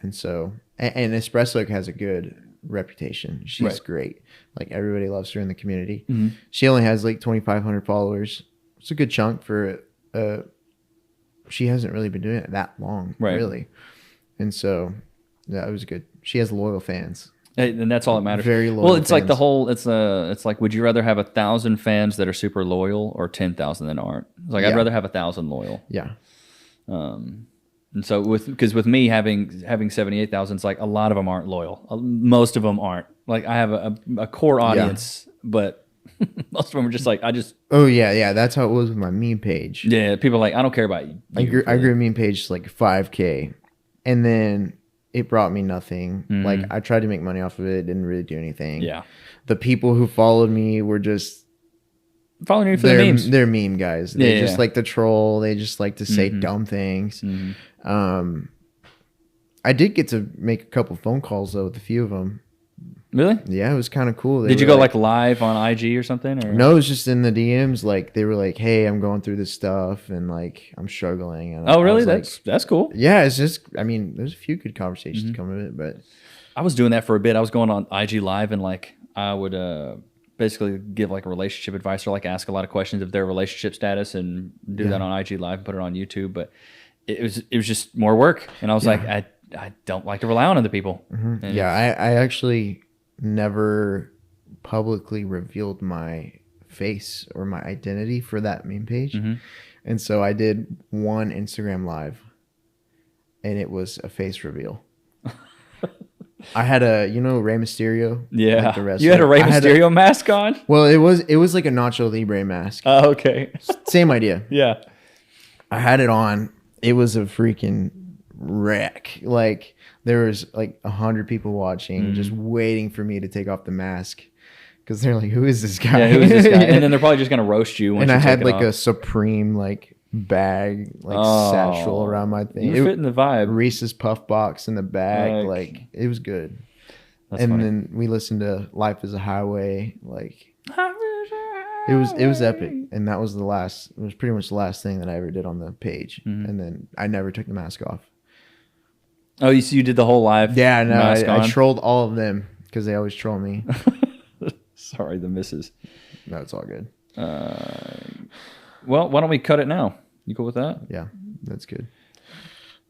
And so, and Espresso has a good reputation. She's great. Like, everybody loves her in the community. She only has like 2,500 followers. It's a good chunk for, she hasn't really been doing it that long, really. And so, yeah, it was good. She has loyal fans. And that's all that matters. Very loyal. Well, it's fans. like the whole. It's like, would you rather have 1,000 fans that are super loyal or 10,000 that aren't? It's like, I'd rather have 1,000 loyal. Yeah. And so with me having 78,000, it's like a lot of them aren't loyal. Most of them aren't. Like, I have a core audience, but most of them are just like, Oh yeah. That's how it was with my meme page. Yeah, people are like, I don't care about you. I grew a meme page to like 5K, and then it brought me nothing. Like, I tried to make money off of it, didn't really do anything. Yeah. The people who followed me were just following you for the memes. They're meme guys. They just like to troll. They just like to say dumb things. I did get to make a couple phone calls though with a few of them. Really? Yeah, it was kind of cool. Did you go like live on IG or something? Or? No, it was just in the DMs. Like, they were like, "Hey, I'm going through this stuff and like I'm struggling." And oh, really? That's cool. Yeah, it's just, I mean, there's a few good conversations come of it, but I was doing that for a bit. I was going on IG live and like I would basically give like a relationship advice or like ask a lot of questions of their relationship status and do that on IG live and put it on YouTube. But it was just more work, and I was like, I don't like to rely on other people. Yeah, I actually never publicly revealed my face or my identity for that meme page. And so I did one Instagram live and it was a face reveal. I had Rey Mysterio. Yeah. Like the wrestler. You had a Rey Mysterio mask on? Well, it was like a Nacho Libre mask. Oh, okay. Same idea. Yeah. I had it on. It was a freaking wreck. Like there was like 100 people watching, just waiting for me to take off the mask. Because they're like, who is this guy? Yeah, who is this guy? And then they're probably just gonna roast you. Once and you I had take it like off. a Supreme like bag, like satchel around my thing. You're fitting the vibe. Reese's Puff Box in the bag, Like, it was good. That's and funny. then we listened to Life is a Highway. Like it was epic. And that was it was pretty much the last thing that I ever did on the page. And then I never took the mask off. Oh, you did the whole live? Yeah, no, mask I on? trolled all of them because they always troll me. Sorry, the misses. No, it's all good. Well, why don't we cut it now? You cool with that? Yeah, that's good.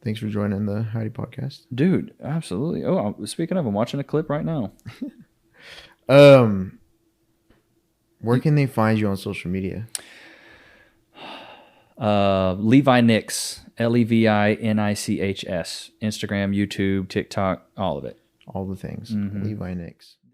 Thanks for joining the Heidi podcast. Dude, absolutely. Oh, speaking of, I'm watching a clip right now. Where can they find you on social media? Levi Nichs, LeviNichs. Instagram, YouTube, TikTok, all of it. All the things. Levi Nichs.